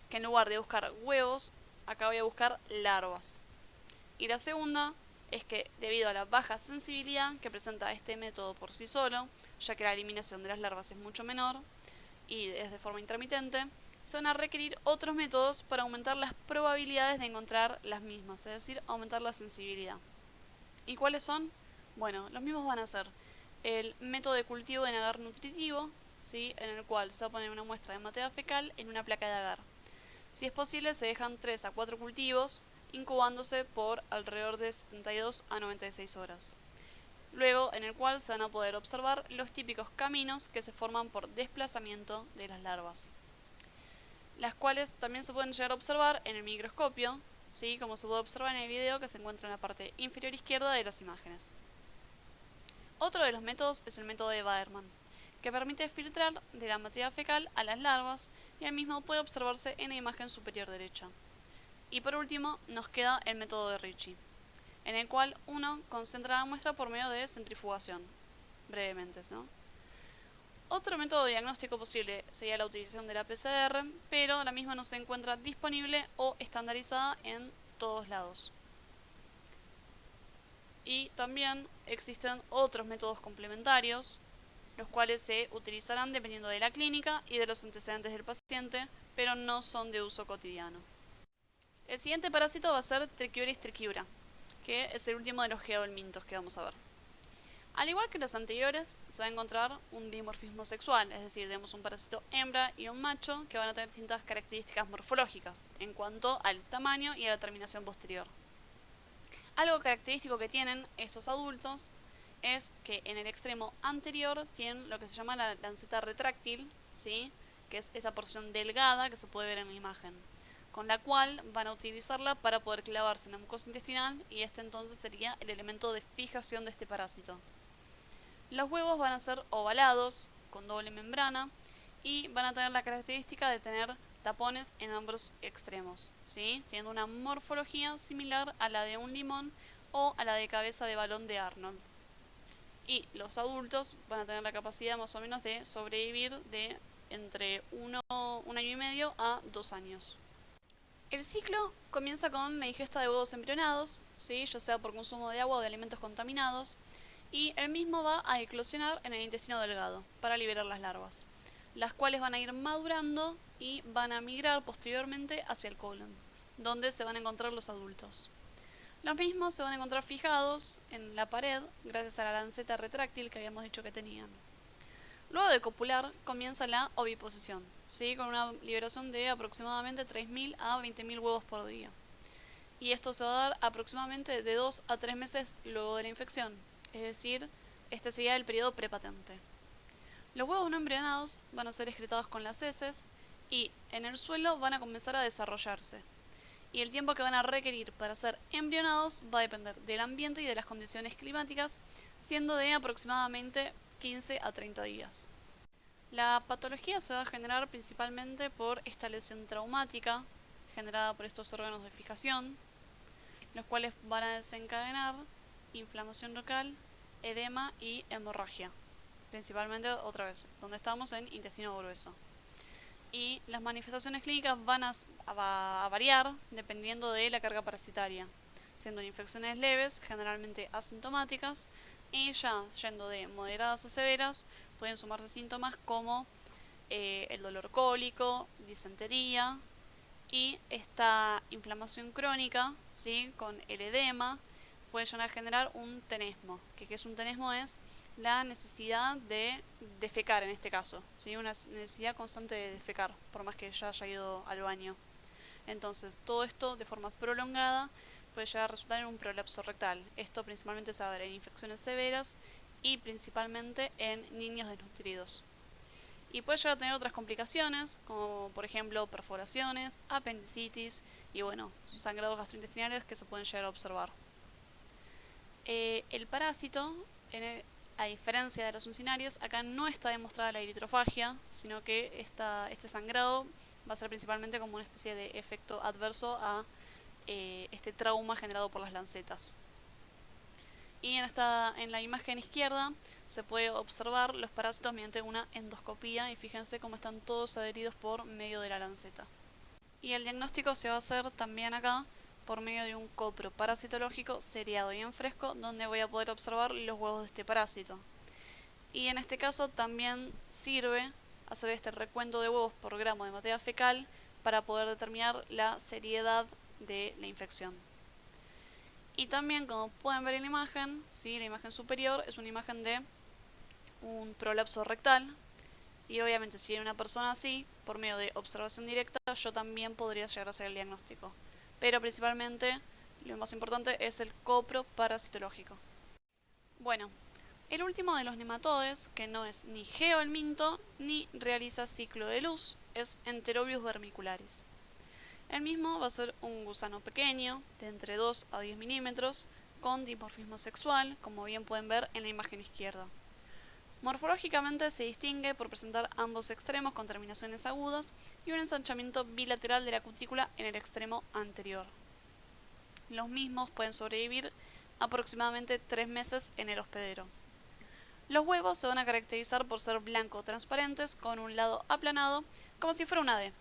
que en lugar de buscar huevos, acá voy a buscar larvas. Y la segunda es que debido a la baja sensibilidad que presenta este método por sí solo, ya que la eliminación de las larvas es mucho menor y es de forma intermitente, se van a requerir otros métodos para aumentar las probabilidades de encontrar las mismas, es decir, aumentar la sensibilidad. ¿Y cuáles son? Bueno, los mismos van a ser el método de cultivo de agar nutritivo, ¿sí?, en el cual se va a poner una muestra de materia fecal en una placa de agar. Si es posible, se dejan 3 a 4 cultivos incubándose por alrededor de 72 a 96 horas. Luego, en el cual se van a poder observar los típicos caminos que se forman por desplazamiento de las larvas, las cuales también se pueden llegar a observar en el microscopio, ¿sí?, como se puede observar en el video que se encuentra en la parte inferior izquierda de las imágenes. Otro de los métodos es el método de Waterman, que permite filtrar de la materia fecal a las larvas, y el mismo puede observarse en la imagen superior derecha. Y por último, nos queda el método de Ricci, en el cual uno concentra la muestra por medio de centrifugación, brevemente, ¿no? Otro método diagnóstico posible sería la utilización de la PCR, pero la misma no se encuentra disponible o estandarizada en todos lados. Y también existen otros métodos complementarios, los cuales se utilizarán dependiendo de la clínica y de los antecedentes del paciente, pero no son de uso cotidiano. El siguiente parásito va a ser Trichiuris trichiura, que es el último de los geohelmintos que vamos a ver. Al igual que los anteriores, se va a encontrar un dimorfismo sexual, es decir, tenemos un parásito hembra y un macho que van a tener distintas características morfológicas en cuanto al tamaño y a la terminación posterior. Algo característico que tienen estos adultos es que en el extremo anterior tienen lo que se llama la lanceta retráctil, ¿sí? Que es esa porción delgada que se puede ver en la imagen, con la cual van a utilizarla para poder clavarse en la mucosa intestinal, y este entonces sería el elemento de fijación de este parásito. Los huevos van a ser ovalados, con doble membrana, y van a tener la característica de tener tapones en ambos extremos, ¿sí? Teniendo una morfología similar a la de un limón o a la de cabeza de balón de Arnold. Y los adultos van a tener la capacidad más o menos de sobrevivir de entre un año y medio a 2 años. El ciclo comienza con la ingesta de huevos embrionados, ¿sí? Ya sea por consumo de agua o de alimentos contaminados, y el mismo va a eclosionar en el intestino delgado para liberar las larvas, las cuales van a ir madurando y van a migrar posteriormente hacia el colon, donde se van a encontrar los adultos. Los mismos se van a encontrar fijados en la pared gracias a la lanceta retráctil que habíamos dicho que tenían. Luego de copular comienza la oviposición, ¿sí? Con una liberación de aproximadamente 3.000 a 20.000 huevos por día. Y esto se va a dar aproximadamente de 2 a 3 meses luego de la infección, es decir, este sería el periodo prepatente. Los huevos no embrionados van a ser excretados con las heces y en el suelo van a comenzar a desarrollarse. Y el tiempo que van a requerir para ser embrionados va a depender del ambiente y de las condiciones climáticas, siendo de aproximadamente 15 a 30 días. La patología se va a generar principalmente por esta lesión traumática generada por estos órganos de fijación, los cuales van a desencadenar inflamación local, edema y hemorragia, principalmente otra vez, donde estamos en intestino grueso. Y las manifestaciones clínicas van a variar dependiendo de la carga parasitaria, siendo infecciones leves, generalmente asintomáticas, y ya yendo de moderadas a severas, pueden sumarse síntomas como el dolor cólico, disentería y esta inflamación crónica, ¿sí? Con el edema, puede llegar a generar un tenesmo. ¿Qué es un tenesmo? Es la necesidad de defecar en este caso, ¿sí? Una necesidad constante de defecar, por más que ya haya ido al baño. Entonces, todo esto de forma prolongada puede llegar a resultar en un prolapso rectal. Esto principalmente se va a ver en infecciones severas y principalmente en niños desnutridos. Y puede llegar a tener otras complicaciones, como por ejemplo perforaciones, apendicitis y bueno, sangrados gastrointestinales que se pueden llegar a observar. El parásito, a diferencia de los uncinarios, acá no está demostrada la eritrofagia, sino que este sangrado va a ser principalmente como una especie de efecto adverso a este trauma generado por las lancetas. Y en la imagen izquierda se puede observar los parásitos mediante una endoscopía y fíjense cómo están todos adheridos por medio de la lanceta. Y el diagnóstico se va a hacer también acá por medio de un copro parasitológico seriado y en fresco, donde voy a poder observar los huevos de este parásito. Y en este caso también sirve hacer este recuento de huevos por gramo de materia fecal para poder determinar la seriedad de la infección. Y también, como pueden ver en la imagen, ¿sí? La imagen superior es una imagen de un prolapso rectal. Y obviamente si hay una persona así, por medio de observación directa, yo también podría llegar a hacer el diagnóstico. Pero principalmente, lo más importante es el copro parasitológico. Bueno, el último de los nematodes, que no es ni geohelminto ni realiza ciclo de luz, es Enterobius vermicularis. El mismo va a ser un gusano pequeño, de entre 2 a 10 milímetros, con dimorfismo sexual, como bien pueden ver en la imagen izquierda. Morfológicamente se distingue por presentar ambos extremos con terminaciones agudas y un ensanchamiento bilateral de la cutícula en el extremo anterior. Los mismos pueden sobrevivir aproximadamente 3 meses en el hospedero. Los huevos se van a caracterizar por ser blanco transparentes con un lado aplanado, como si fuera una D,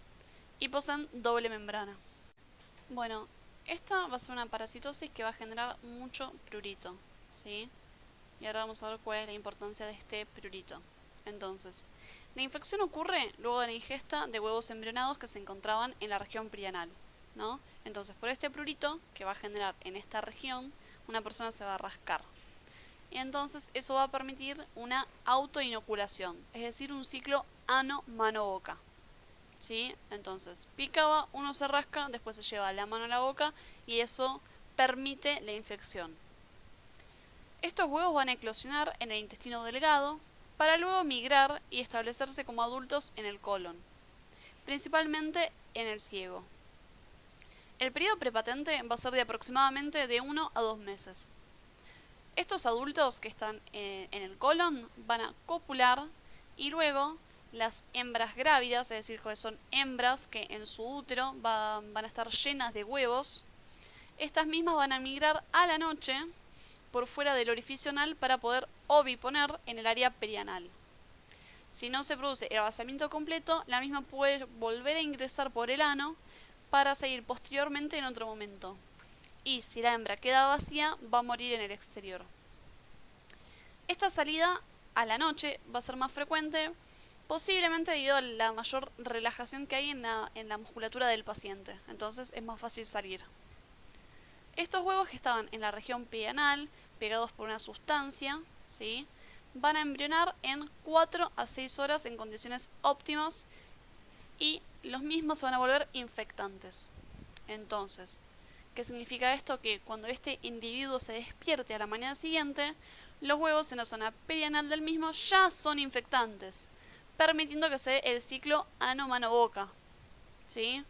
y poseen doble membrana. Bueno, esta va a ser una parasitosis que va a generar mucho prurito, ¿sí? Y ahora vamos a ver cuál es la importancia de este prurito. Entonces, la infección ocurre luego de la ingesta de huevos embrionados que se encontraban en la región perianal, ¿no? Entonces, por este prurito que va a generar en esta región, una persona se va a rascar. Y entonces eso va a permitir una autoinoculación, es decir, un ciclo ano-mano-boca. ¿Sí? Entonces, picaba, uno se rasca, después se lleva la mano a la boca y eso permite la infección. Estos huevos van a eclosionar en el intestino delgado para luego migrar y establecerse como adultos en el colon, principalmente en el ciego. El periodo prepatente va a ser de aproximadamente de 1 a 2 meses. Estos adultos que están en el colon van a copular y luego las hembras grávidas, es decir, que son hembras que en su útero van a estar llenas de huevos, estas mismas van a migrar a la noche por fuera del orificio anal para poder oviponer en el área perianal. Si no se produce el vaciamiento completo, la misma puede volver a ingresar por el ano para seguir posteriormente en otro momento. Y si la hembra queda vacía, va a morir en el exterior. Esta salida a la noche va a ser más frecuente, posiblemente debido a la mayor relajación que hay en la musculatura del paciente. Entonces es más fácil salir. Estos huevos que estaban en la región perianal, pegados por una sustancia, ¿sí?, van a embrionar en 4 a 6 horas en condiciones óptimas y los mismos se van a volver infectantes. Entonces, ¿qué significa esto? Que cuando este individuo se despierte a la mañana siguiente, los huevos en la zona perianal del mismo ya son infectantes, permitiendo que se dé el ciclo ano-mano-boca, ¿sí?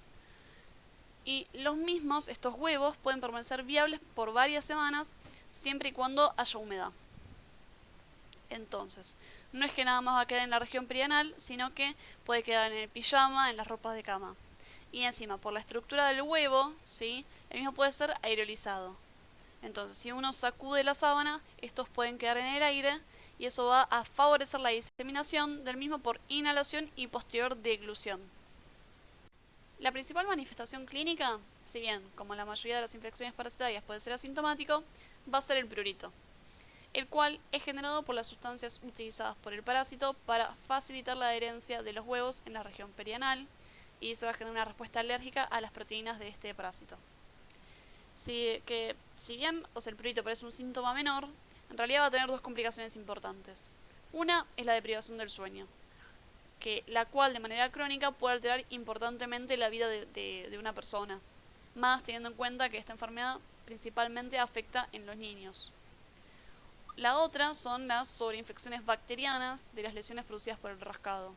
Y los mismos, estos huevos, pueden permanecer viables por varias semanas, siempre y cuando haya humedad. Entonces, no es que nada más va a quedar en la región perianal, sino que puede quedar en el pijama, en las ropas de cama. Y encima, por la estructura del huevo, ¿sí?, el mismo puede ser aerolizado. Entonces, si uno sacude la sábana, estos pueden quedar en el aire y eso va a favorecer la diseminación del mismo por inhalación y posterior deglución. La principal manifestación clínica, si bien como la mayoría de las infecciones parasitarias puede ser asintomático, va a ser el prurito, el cual es generado por las sustancias utilizadas por el parásito para facilitar la adherencia de los huevos en la región perianal y se va a generar una respuesta alérgica a las proteínas de este parásito. Si bien el prurito parece un síntoma menor, en realidad va a tener dos complicaciones importantes. Una es la de privación del sueño, la cual de manera crónica puede alterar importantemente la vida de una persona, más teniendo en cuenta que esta enfermedad principalmente afecta en los niños. La otra son las sobreinfecciones bacterianas de las lesiones producidas por el rascado.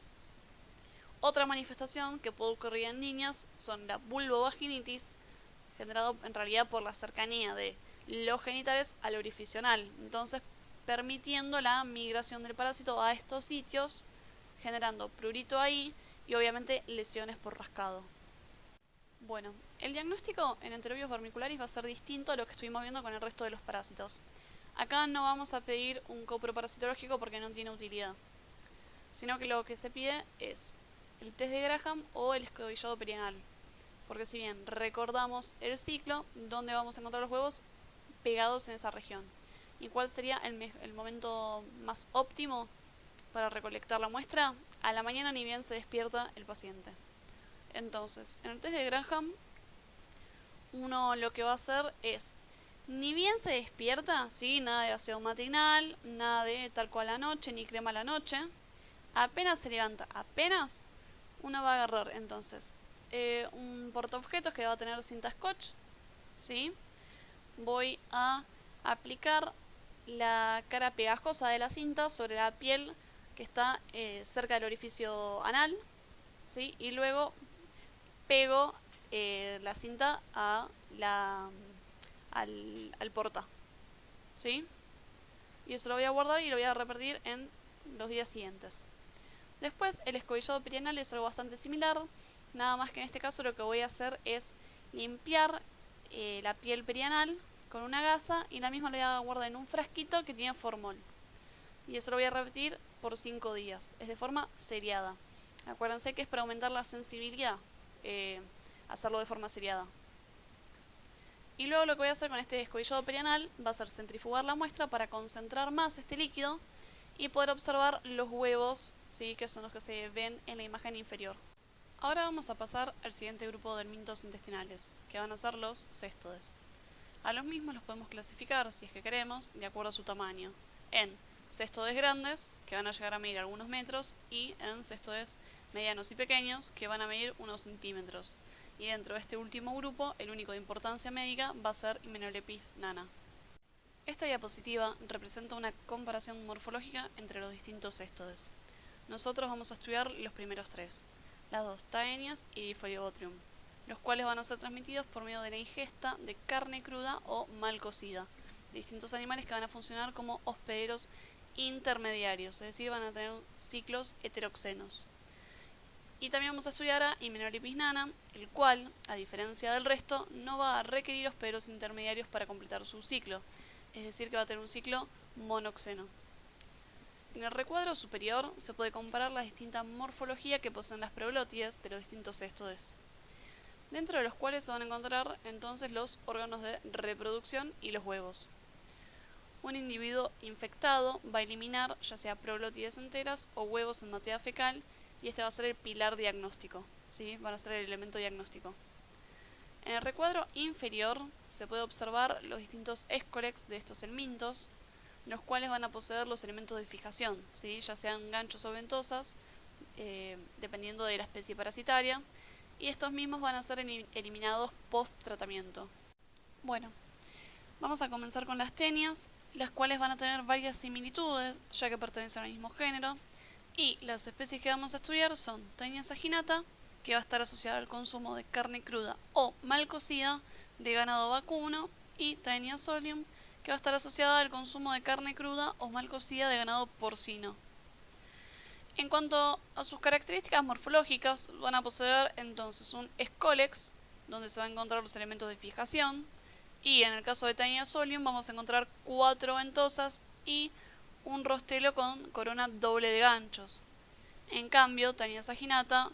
Otra manifestación que puede ocurrir en niñas son la vulvovaginitis, generado en realidad por la cercanía de los genitales al orificio anal, entonces permitiendo la migración del parásito a estos sitios, generando prurito ahí y obviamente lesiones por rascado. Bueno, el diagnóstico en Enterobius vermicularis va a ser distinto a lo que estuvimos viendo con el resto de los parásitos. Acá no vamos a pedir un coproparasitológico porque no tiene utilidad, sino que lo que se pide es el test de Graham o el escobillado perianal. Porque si bien recordamos el ciclo, ¿dónde vamos a encontrar los huevos? Pegados en esa región. ¿Y cuál sería el momento más óptimo para recolectar la muestra? A la mañana ni bien se despierta el paciente. Entonces, en el test de Graham, uno lo que va a hacer es, ni bien se despierta, ¿sí?, nada de aseo matinal, nada de tal cual la noche, ni crema a la noche, apenas se levanta, uno va a agarrar entonces un portaobjetos que va a tener cinta scotch, ¿sí? Voy a aplicar la cara pegajosa de la cinta sobre la piel que está cerca del orificio anal, ¿sí?, y luego pego la cinta al porta, ¿sí? Y eso lo voy a guardar y lo voy a repetir en los días siguientes. Después, el escobillado perianal es algo bastante similar, nada más que en este caso lo que voy a hacer es limpiar la piel perianal con una gasa y la misma la voy a guardar en un frasquito que tiene formol. y eso lo voy a repetir por 5 días, es de forma seriada. Acuérdense que es para aumentar la sensibilidad, hacerlo de forma seriada. Y luego lo que voy a hacer con este escobillado perianal va a ser centrifugar la muestra para concentrar más este líquido y poder observar los huevos, ¿sí? Que son los que se ven en la imagen inferior. Ahora vamos a pasar al siguiente grupo de helmintos intestinales, que van a ser los céstodes. A los mismos los podemos clasificar, si es que queremos, de acuerdo a su tamaño, en céstodes grandes, que van a llegar a medir algunos metros, y en céstodes medianos y pequeños, que van a medir unos centímetros. Y dentro de este último grupo, el único de importancia médica va a ser Hymenopeltis nana. Esta diapositiva representa una comparación morfológica entre los distintos céstodes. Nosotros vamos a estudiar los primeros tres, las dos taenias y Diphyllobotrium, los cuales van a ser transmitidos por medio de la ingesta de carne cruda o mal cocida, de distintos animales que van a funcionar como hospederos intermediarios, es decir, van a tener ciclos heteroxenos. Y también vamos a estudiar a Hymenopeltis nana, el cual, a diferencia del resto, no va a requerir hospederos intermediarios para completar su ciclo, es decir, que va a tener un ciclo monoxeno. En el recuadro superior se puede comparar la distinta morfología que poseen las proglótides de los distintos céstodes, dentro de los cuales se van a encontrar entonces los órganos de reproducción y los huevos. Un individuo infectado va a eliminar ya sea proglótides enteras o huevos en materia fecal, y este va a ser el pilar diagnóstico, ¿sí? Van a ser el elemento diagnóstico. En el recuadro inferior se puede observar los distintos escolex de estos helmintos, los cuales van a poseer los elementos de fijación, ¿sí? Ya sean ganchos o ventosas, dependiendo de la especie parasitaria, y estos mismos van a ser eliminados post tratamiento. Bueno, vamos a comenzar con las tenias, las cuales van a tener varias similitudes, ya que pertenecen al mismo género, y las especies que vamos a estudiar son Taenia saginata, que va a estar asociada al consumo de carne cruda o mal cocida de ganado vacuno, y Taenia solium, que va a estar asociada al consumo de carne cruda o mal cocida de ganado porcino. En cuanto a sus características morfológicas, van a poseer entonces un escolex, donde se van a encontrar los elementos de fijación, y en el caso de Taenia solium vamos a encontrar 4 ventosas y un rostelo con corona doble de ganchos. En cambio, Taenia saginata,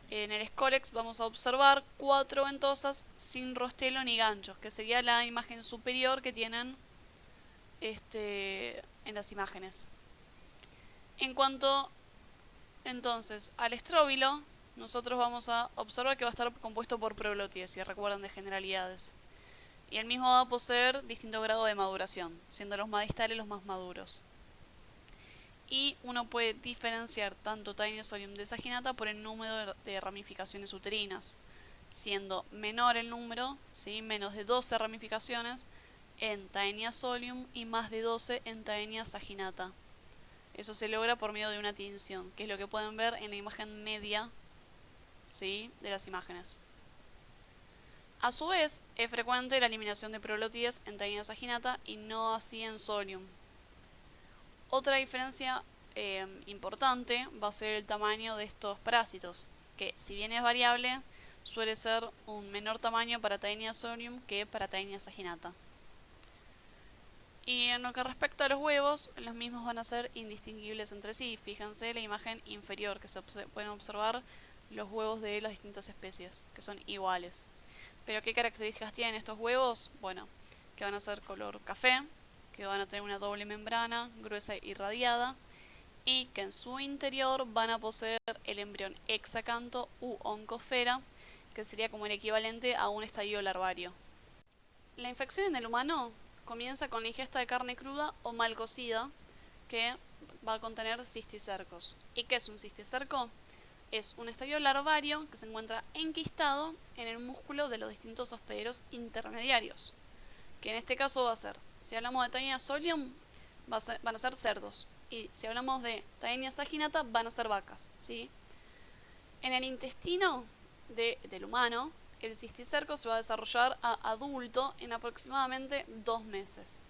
en el escolex vamos a observar 4 ventosas sin rostelo ni ganchos, que sería la imagen superior que tienen en las imágenes. En cuanto entonces al estróbilo, nosotros vamos a observar que va a estar compuesto por proglótides, si recuerdan de generalidades. Y el mismo va a poseer distinto grado de maduración, siendo los más distales los más maduros. Y uno puede diferenciar tanto Taenia solium de saginata por el número de ramificaciones uterinas, siendo menor el número, ¿sí? Menos de 12 ramificaciones en Taenia solium y más de 12 en Taenia saginata. Eso se logra por medio de una tinción, que es lo que pueden ver en la imagen media, ¿sí? De las imágenes. A su vez, es frecuente la eliminación de proglótides en Taenia saginata y no así en solium. Otra diferencia importante va a ser el tamaño de estos parásitos, que si bien es variable, suele ser un menor tamaño para Taenia solium que para Taenia saginata. Y en lo que respecta a los huevos, los mismos van a ser indistinguibles entre sí. Fíjense la imagen inferior, que se pueden observar los huevos de las distintas especies, que son iguales. Pero ¿qué características tienen estos huevos? Bueno, que van a ser color café, que van a tener una doble membrana gruesa y radiada, y que en su interior van a poseer el embrión hexacanto u oncosfera, que sería como el equivalente a un estadio larvario. La infección en el humano comienza con la ingesta de carne cruda o mal cocida, que va a contener cisticercos. ¿Y qué es un cisticerco? Es un estadio larvario que se encuentra enquistado en el músculo de los distintos hospederos intermediarios, que en este caso va a ser, si hablamos de Taenia solium, van a ser cerdos, y si hablamos de Taenia saginata, van a ser vacas, ¿sí? En el intestino del humano, el cisticerco se va a desarrollar a adulto en aproximadamente 2 meses,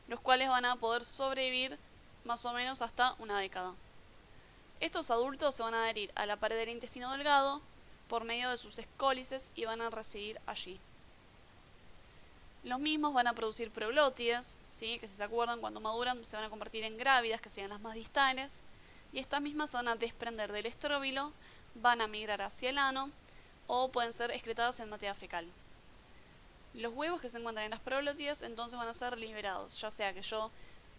los cuales van a poder sobrevivir más o menos hasta una década. Estos adultos se van a adherir a la pared del intestino delgado por medio de sus escólices y van a residir allí. Los mismos van a producir proglótides, ¿sí? Que si se acuerdan, cuando maduran se van a convertir en grávidas, que serían las más distales, y estas mismas se van a desprender del estróbilo, van a migrar hacia el ano o pueden ser excretadas en materia fecal. Los huevos que se encuentran en las proglótides entonces van a ser liberados, ya sea que yo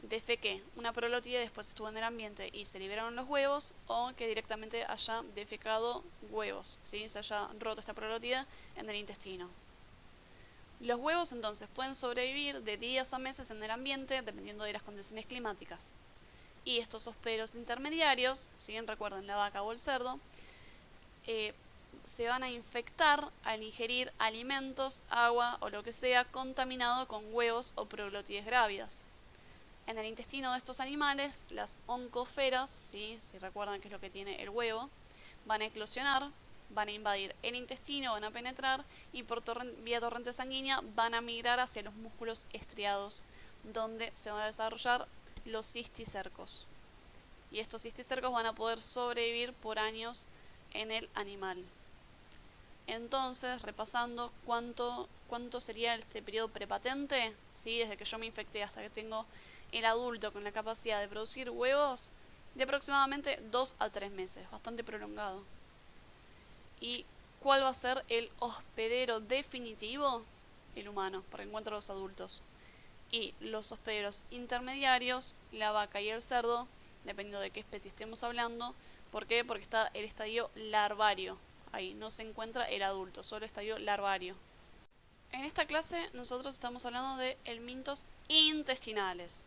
defequé una proglótide, después estuvo en el ambiente y se liberaron los huevos, o que directamente haya defecado huevos, ¿sí? Se haya roto esta proglótide en el intestino. Los huevos entonces pueden sobrevivir de días a meses en el ambiente dependiendo de las condiciones climáticas. Y estos hospederos intermediarios, si bien recuerden la vaca o el cerdo, se van a infectar al ingerir alimentos, agua o lo que sea contaminado con huevos o proglótides grávidas. En el intestino de estos animales, las oncoferas, ¿sí? Si recuerdan qué es lo que tiene el huevo, van a eclosionar, van a invadir el intestino, van a penetrar y por vía torrente sanguínea van a migrar hacia los músculos estriados, donde se van a desarrollar los cisticercos. Y estos cisticercos van a poder sobrevivir por años en el animal. Entonces, repasando cuánto sería este periodo prepatente, ¿sí? Desde que yo me infecté hasta que tengo el adulto con la capacidad de producir huevos, de aproximadamente 2 a 3 meses, bastante prolongado. ¿Y cuál va a ser el hospedero definitivo? El humano, por encuentro a los adultos. Y los hospederos intermediarios, la vaca y el cerdo, dependiendo de qué especie estemos hablando. ¿Por qué? Porque está el estadio larvario. Ahí no se encuentra el adulto, solo estadio larvario. En esta clase nosotros estamos hablando de helmintos intestinales,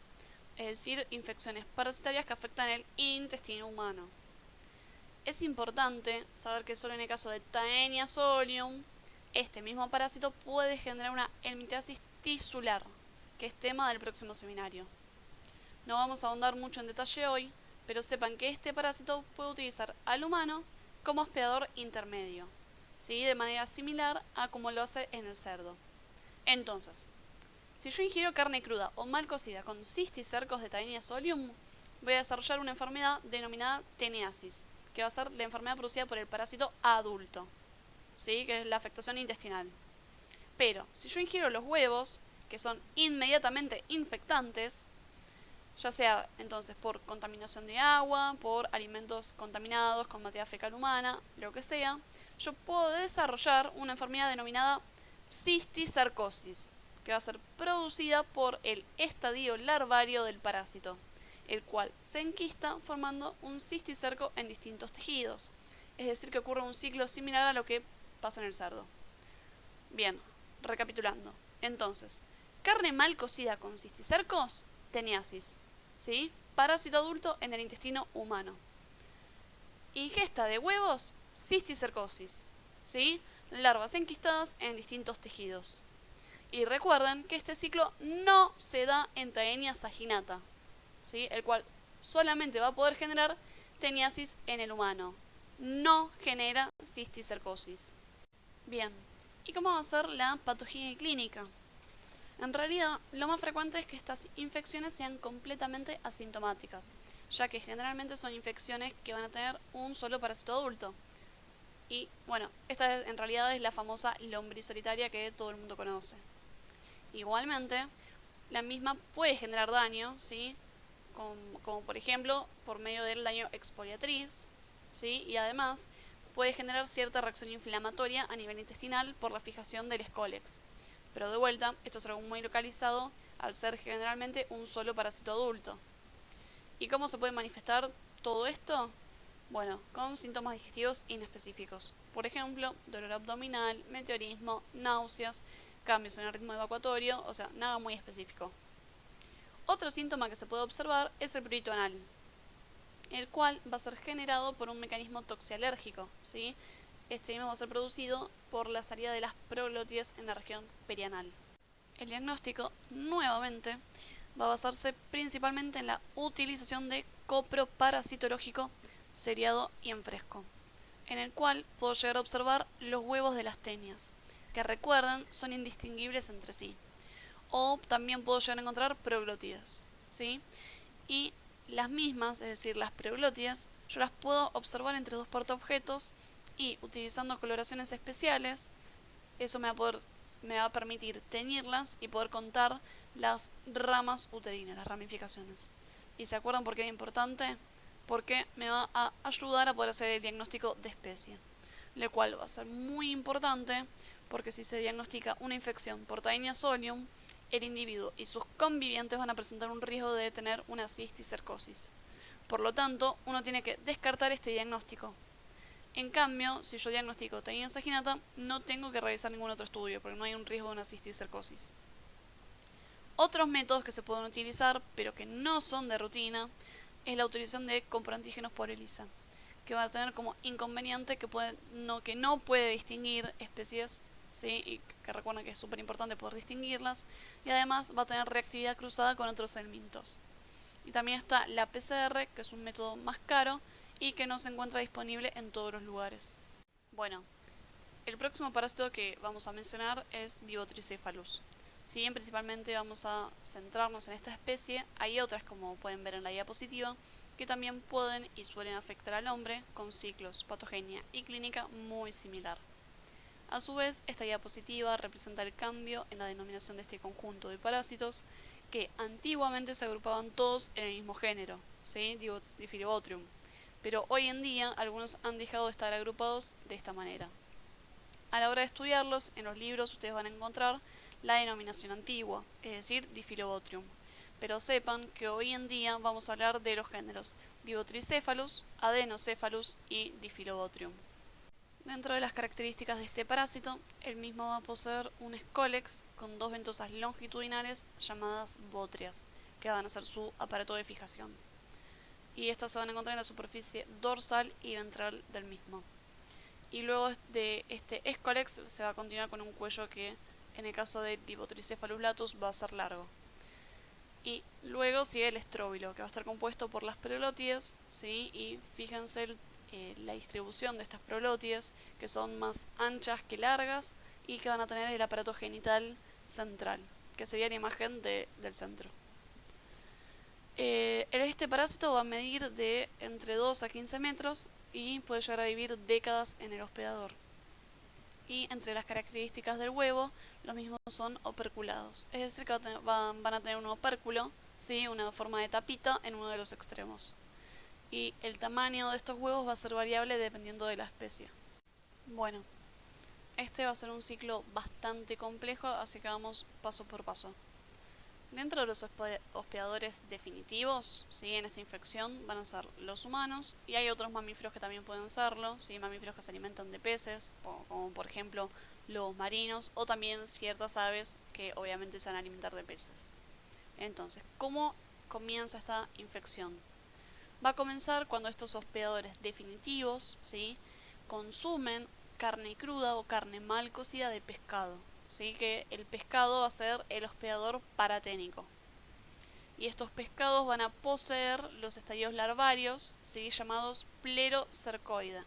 es decir, infecciones parasitarias que afectan el intestino humano. Es importante saber que solo en el caso de Taenia solium, este mismo parásito puede generar una helmintiasis tisular, que es tema del próximo seminario. No vamos a ahondar mucho en detalle hoy, pero sepan que este parásito puede utilizar al humano como hospedador intermedio, ¿sí? De manera similar a como lo hace en el cerdo. Entonces, si yo ingiero carne cruda o mal cocida con cisticercos de Taenia solium, voy a desarrollar una enfermedad denominada teniasis, que va a ser la enfermedad producida por el parásito adulto, ¿sí? Que es la afectación intestinal. Pero si yo ingiero los huevos, que son inmediatamente infectantes, ya sea entonces por contaminación de agua, por alimentos contaminados con materia fecal humana, lo que sea, yo puedo desarrollar una enfermedad denominada cisticercosis, que va a ser producida por el estadio larvario del parásito, el cual se enquista formando un cisticerco en distintos tejidos. Es decir, que ocurre un ciclo similar a lo que pasa en el cerdo. Bien, recapitulando. Entonces, carne mal cocida con cisticercos, teniasis, ¿sí? Parásito adulto en el intestino humano. Ingesta de huevos, cisticercosis, ¿sí? Larvas enquistadas en distintos tejidos. Y recuerden que este ciclo no se da en Taenia saginata, ¿sí? El cual solamente va a poder generar teniasis en el humano. No genera cisticercosis. Bien, ¿y cómo va a ser la patogenia clínica? En realidad, lo más frecuente es que estas infecciones sean completamente asintomáticas, ya que generalmente son infecciones que van a tener un solo parásito adulto. Y bueno, esta en realidad es la famosa lombriz solitaria que todo el mundo conoce. Igualmente, la misma puede generar daño, ¿sí? Como por ejemplo por medio del daño exfoliatriz, ¿sí? Y además puede generar cierta reacción inflamatoria a nivel intestinal por la fijación del Scolex. Pero de vuelta, esto es algo muy localizado al ser generalmente un solo parásito adulto. ¿Y cómo se puede manifestar todo esto? Bueno, con síntomas digestivos inespecíficos. Por ejemplo, dolor abdominal, meteorismo, náuseas, cambios en el ritmo evacuatorio, o sea, nada muy específico. Otro síntoma que se puede observar es el prurito anal, el cual va a ser generado por un mecanismo toxialérgico, ¿sí? Este mismo va a ser producido por la salida de las proglótides en la región perianal. El diagnóstico, nuevamente, va a basarse principalmente en la utilización de copro parasitológico seriado y en fresco, en el cual puedo llegar a observar los huevos de las tenias, que recuerden son indistinguibles entre sí. O también puedo llegar a encontrar proglótides, ¿sí? Y las mismas, es decir, las proglótides, yo las puedo observar entre dos portaobjetos y utilizando coloraciones especiales, eso me va a poder me va a permitir teñirlas y poder contar las ramas uterinas, las ramificaciones. ¿Y se acuerdan por qué es importante? Porque me va a ayudar a poder hacer el diagnóstico de especie, lo cual va a ser muy importante porque si se diagnostica una infección por Taenia solium, el individuo y sus convivientes van a presentar un riesgo de tener una cisticercosis. Por lo tanto, uno tiene que descartar este diagnóstico. En cambio, si yo diagnostico Taenia saginata, no tengo que realizar ningún otro estudio porque no hay un riesgo de una cisticercosis. Otros métodos que se pueden utilizar, pero que no son de rutina, es la utilización de comproantígenos por ELISA, que va a tener como inconveniente que no puede distinguir especies, ¿sí? Y que recuerden que es súper importante poder distinguirlas, y además va a tener reactividad cruzada con otros elementos. Y también está la PCR, que es un método más caro y que no se encuentra disponible en todos los lugares. Bueno, el próximo parásito que vamos a mencionar es Dibotricephalus. Si bien principalmente vamos a centrarnos en esta especie, hay otras, como pueden ver en la diapositiva, que también pueden y suelen afectar al hombre con ciclos, patogenia y clínica muy similar. A su vez, esta diapositiva representa el cambio en la denominación de este conjunto de parásitos que antiguamente se agrupaban todos en el mismo género, ¿sí? Diphyllobotrium, pero hoy en día algunos han dejado de estar agrupados de esta manera. A la hora de estudiarlos, en los libros ustedes van a encontrar la denominación antigua, es decir, Diphyllobotrium. Pero sepan que hoy en día vamos a hablar de los géneros Dibotricephalus, Adenocephalus y Diphyllobotrium. Dentro de las características de este parásito, el mismo va a poseer un escólex con dos ventosas longitudinales llamadas bótreas, que van a ser su aparato de fijación. Y estas se van a encontrar en la superficie dorsal y ventral del mismo. Y luego de este escólex se va a continuar con un cuello que en el caso de Dibotricephalus latus va a ser largo. Y luego sigue el estróbilo, que va a estar compuesto por las prolótides, ¿sí? Y fíjense la distribución de estas prolótides, que son más anchas que largas y que van a tener el aparato genital central, que sería la imagen del centro. Este parásito va a medir de entre 2 a 15 metros y puede llegar a vivir décadas en el hospedador. Y entre las características del huevo, los mismos son operculados, es decir, que van a tener un opérculo, ¿sí? Una forma de tapita en uno de los extremos. Y el tamaño de estos huevos va a ser variable dependiendo de la especie. Bueno, este va a ser un ciclo bastante complejo, así que vamos paso por paso. Dentro de los hospedadores definitivos, ¿sí? En esta infección van a ser los humanos y hay otros mamíferos que también pueden serlo, ¿sí? Mamíferos que se alimentan de peces, como por ejemplo lobos marinos o también ciertas aves que obviamente se van a alimentar de peces. Entonces, ¿cómo comienza esta infección? Va a comenzar cuando estos hospedadores definitivos, ¿sí? Consumen carne cruda o carne mal cocida de pescado. ¿Sí? Que el pescado va a ser el hospedador paraténico. Y estos pescados van a poseer los estadios larvarios, ¿sí? Llamados plerocercoide.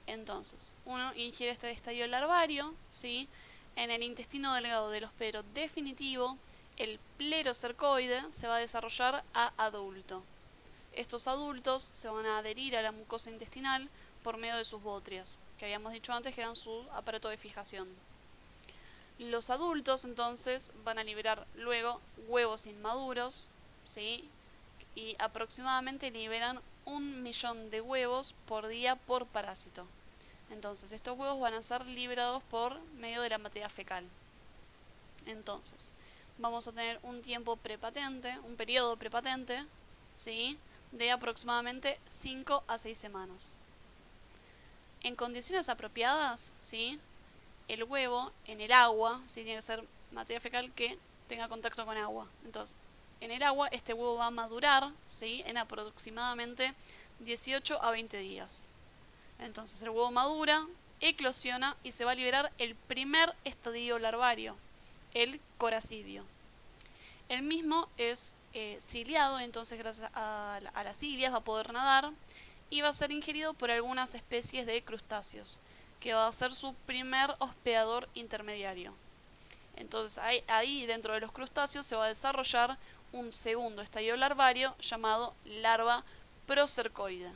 Entonces, uno ingiere este estadio larvario, ¿sí? En el intestino delgado del hospedero definitivo, el plerocercoide se va a desarrollar a adulto. Estos adultos se van a adherir a la mucosa intestinal por medio de sus bótrias, que habíamos dicho antes que eran su aparato de fijación. Los adultos entonces van a liberar luego huevos inmaduros, ¿sí? Y aproximadamente liberan 1.000.000 de huevos por día por parásito. Entonces estos huevos van a ser liberados por medio de la materia fecal. Entonces vamos a tener un tiempo prepatente, un periodo prepatente, ¿sí? De aproximadamente 5 a 6 semanas. En condiciones apropiadas, ¿sí? El huevo en el agua, ¿sí? Tiene que ser materia fecal que tenga contacto con agua. Entonces, en el agua este huevo va a madurar, ¿sí? En aproximadamente 18 a 20 días. Entonces el huevo madura, eclosiona y se va a liberar el primer estadio larvario, el coracidio. El mismo es ciliado, entonces gracias a las cilias va a poder nadar y va a ser ingerido por algunas especies de crustáceos, que va a ser su primer hospedador intermediario. Entonces ahí dentro de los crustáceos se va a desarrollar un segundo estadio larvario llamado larva procercoide.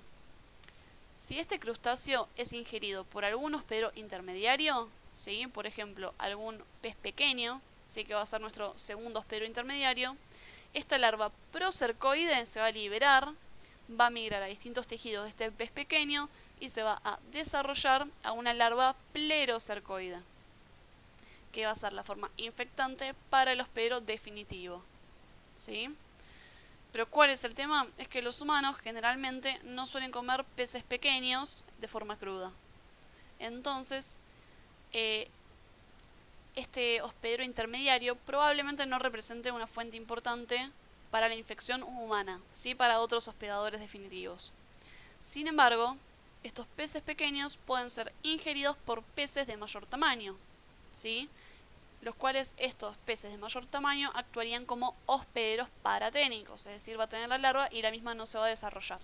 Si este crustáceo es ingerido por algún hospedero intermediario, ¿sí? Por ejemplo, algún pez pequeño, ¿sí? Que va a ser nuestro segundo hospedero intermediario. Esta larva procercoide se va a liberar, va a migrar a distintos tejidos de este pez pequeño y se va a desarrollar a una larva plerocercoide, que va a ser la forma infectante para el hospedero definitivo, ¿sí? Pero ¿cuál es el tema? Es que los humanos generalmente no suelen comer peces pequeños de forma cruda. Entonces, eh, este hospedero intermediario probablemente no represente una fuente importante para la infección humana, sí para otros hospedadores definitivos. Sin embargo, estos peces pequeños pueden ser ingeridos por peces de mayor tamaño, ¿sí? Los cuales estos peces de mayor tamaño actuarían como hospederos paraténicos, es decir, va a tener la larva y la misma no se va a desarrollar.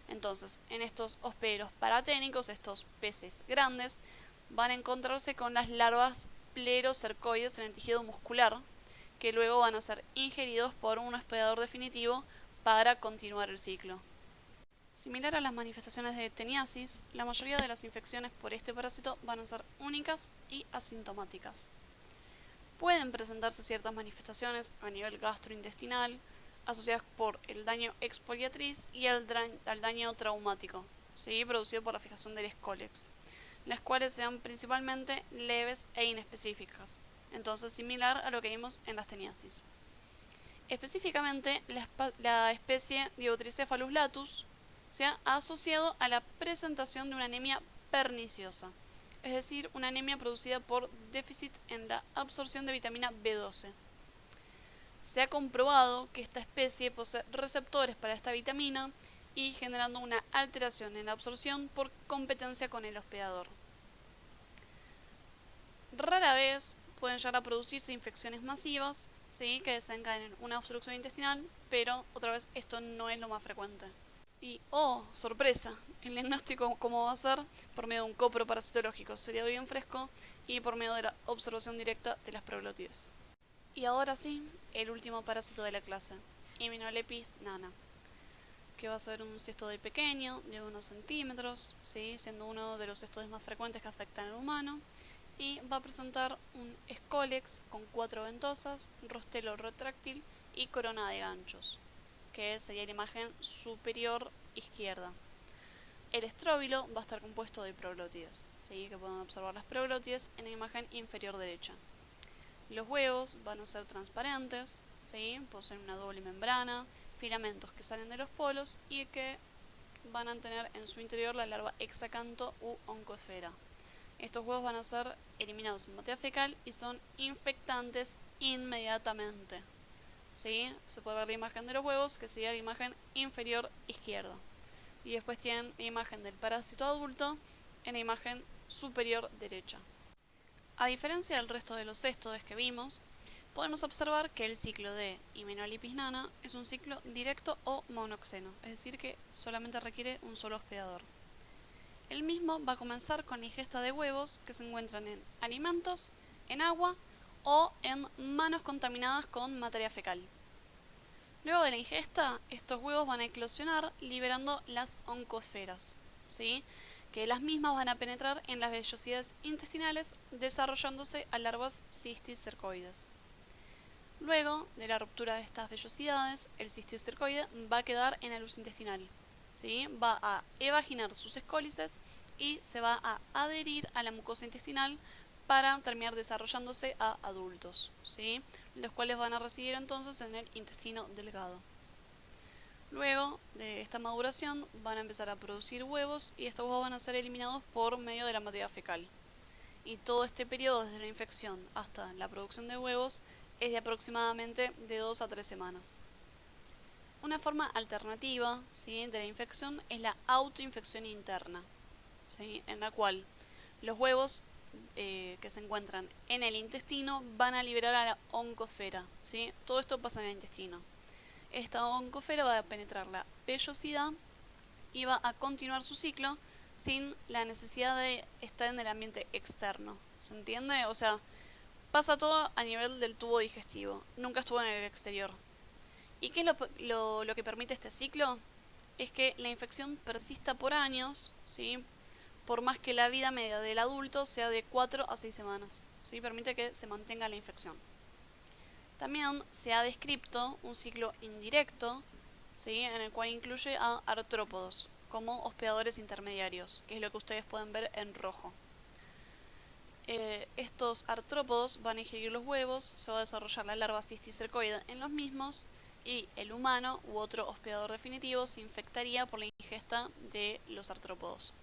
Entonces, en estos hospederos paraténicos, estos peces grandes, van a encontrarse con las larvas plerocercoides en el tejido muscular, que luego van a ser ingeridos por un hospedador definitivo para continuar el ciclo. Similar a las manifestaciones de teniasis, la mayoría de las infecciones por este parásito van a ser únicas y asintomáticas. Pueden presentarse ciertas manifestaciones a nivel gastrointestinal, asociadas por el daño expoliatriz y al daño traumático, ¿sí? Producido por la fijación del escólex, las cuales sean principalmente leves e inespecíficas, entonces similar a lo que vimos en las teniasis. Específicamente, la especie Diotricephalus latus se ha asociado a la presentación de una anemia perniciosa, es decir, una anemia producida por déficit en la absorción de vitamina B12. Se ha comprobado que esta especie posee receptores para esta vitamina y generando una alteración en la absorción por competencia con el hospedador. Rara vez pueden llegar a producirse infecciones masivas, ¿sí? Que desencadenen una obstrucción intestinal, pero otra vez esto no es lo más frecuente. Y, oh, sorpresa, el diagnóstico cómo va a ser por medio de un copro parasitológico seriado bien fresco y por medio de la observación directa de las proglótides. Y ahora sí, el último parásito de la clase, Hymenoplepis nana, que va a ser un cestoide pequeño, de unos centímetros, ¿sí? Siendo uno de los cestoides más frecuentes que afectan al humano, y va a presentar un escólex con 4 ventosas, rostelo retráctil y corona de ganchos, que sería la imagen superior izquierda. El estróbilo va a estar compuesto de proglótides, ¿sí? Que pueden observar las proglótides en la imagen inferior derecha. Los huevos van a ser transparentes, ¿sí? Poseen una doble membrana, filamentos que salen de los polos y que van a tener en su interior la larva hexacanto u oncosfera. Estos huevos van a ser eliminados en materia fecal y son infectantes inmediatamente, ¿sí? Se puede ver la imagen de los huevos, que sería la imagen inferior izquierda. Y después tienen la imagen del parásito adulto en la imagen superior derecha. A diferencia del resto de los cestodes que vimos, podemos observar que el ciclo de Hymenoplepis nana es un ciclo directo o monoxeno, es decir que solamente requiere un solo hospedador. El mismo va a comenzar con la ingesta de huevos que se encuentran en alimentos, en agua o en manos contaminadas con materia fecal. Luego de la ingesta, estos huevos van a eclosionar liberando las oncosferas, ¿sí? Que las mismas van a penetrar en las vellosidades intestinales desarrollándose a larvas cisticercoides. Luego de la ruptura de estas vellosidades, el cisticercoide va a quedar en la luz intestinal, ¿sí? Va a evaginar sus escólices y se va a adherir a la mucosa intestinal para terminar desarrollándose a adultos, ¿sí? Los cuales van a residir entonces en el intestino delgado. Luego de esta maduración van a empezar a producir huevos y estos huevos van a ser eliminados por medio de la materia fecal. Y todo este periodo desde la infección hasta la producción de huevos es de aproximadamente de 2 a 3 semanas. Una forma alternativa, ¿sí? De la infección es la autoinfección interna, ¿sí? En la cual los huevos que se encuentran en el intestino van a liberar a la oncosfera, ¿sí? Todo esto pasa en el intestino. Esta oncosfera va a penetrar la vellosidad y va a continuar su ciclo sin la necesidad de estar en el ambiente externo. ¿Se entiende? O sea, pasa todo a nivel del tubo digestivo, nunca estuvo en el exterior. ¿Y qué es lo que permite este ciclo? Es que la infección persista por años, ¿sí? por más que la vida media del adulto sea de 4 a 6 semanas. ¿Sí? Permite que se mantenga la infección. También se ha descrito un ciclo indirecto, ¿sí? En el cual incluye a artrópodos como hospedadores intermediarios, que es lo que ustedes pueden ver en rojo. Estos artrópodos van a ingerir los huevos, se va a desarrollar la larva cisticercoide en los mismos y el humano u otro hospedador definitivo se infectaría por la ingesta de los artrópodos.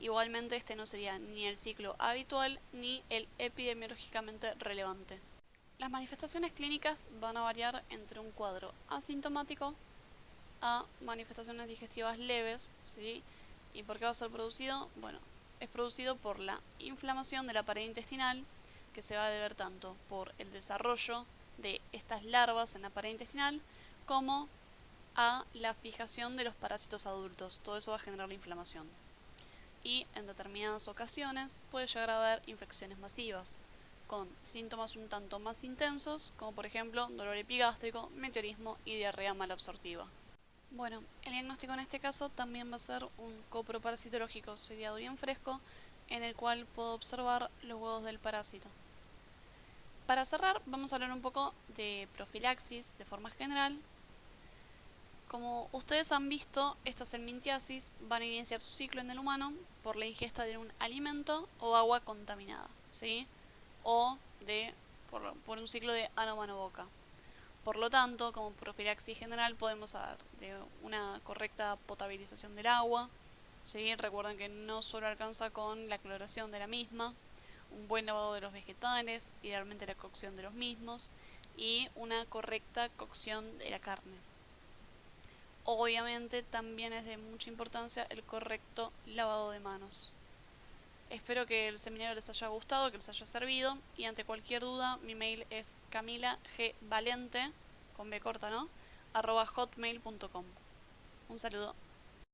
Igualmente este no sería ni el ciclo habitual ni el epidemiológicamente relevante. Las manifestaciones clínicas van a variar entre un cuadro asintomático a manifestaciones digestivas leves, ¿sí? ¿Y por qué va a ser producido? Bueno, es producido por la inflamación de la pared intestinal, que se va a deber tanto por el desarrollo de estas larvas en la pared intestinal, como a la fijación de los parásitos adultos. Todo eso va a generar la inflamación. Y en determinadas ocasiones puede llegar a haber infecciones masivas, con síntomas un tanto más intensos, como por ejemplo dolor epigástrico, meteorismo y diarrea malabsortiva. Bueno, el diagnóstico en este caso también va a ser un coproparasitológico seriado bien fresco, en el cual puedo observar los huevos del parásito. Para cerrar, vamos a hablar un poco de profilaxis de forma general. Como ustedes han visto, estas helmintiasis van a iniciar su ciclo en el humano por la ingesta de un alimento o agua contaminada, ¿sí? O por un ciclo de ano mano boca. Por lo tanto, como profilaxis general podemos hablar de una correcta potabilización del agua, ¿sí? Recuerden que no solo alcanza con la cloración de la misma, un buen lavado de los vegetales, idealmente la cocción de los mismos, y una correcta cocción de la carne. Obviamente también es de mucha importancia el correcto lavado de manos. Espero que el seminario les haya gustado, que les haya servido, y ante cualquier duda mi mail es camilagvalente, con B corta, ¿no? @hotmail.com. Un saludo.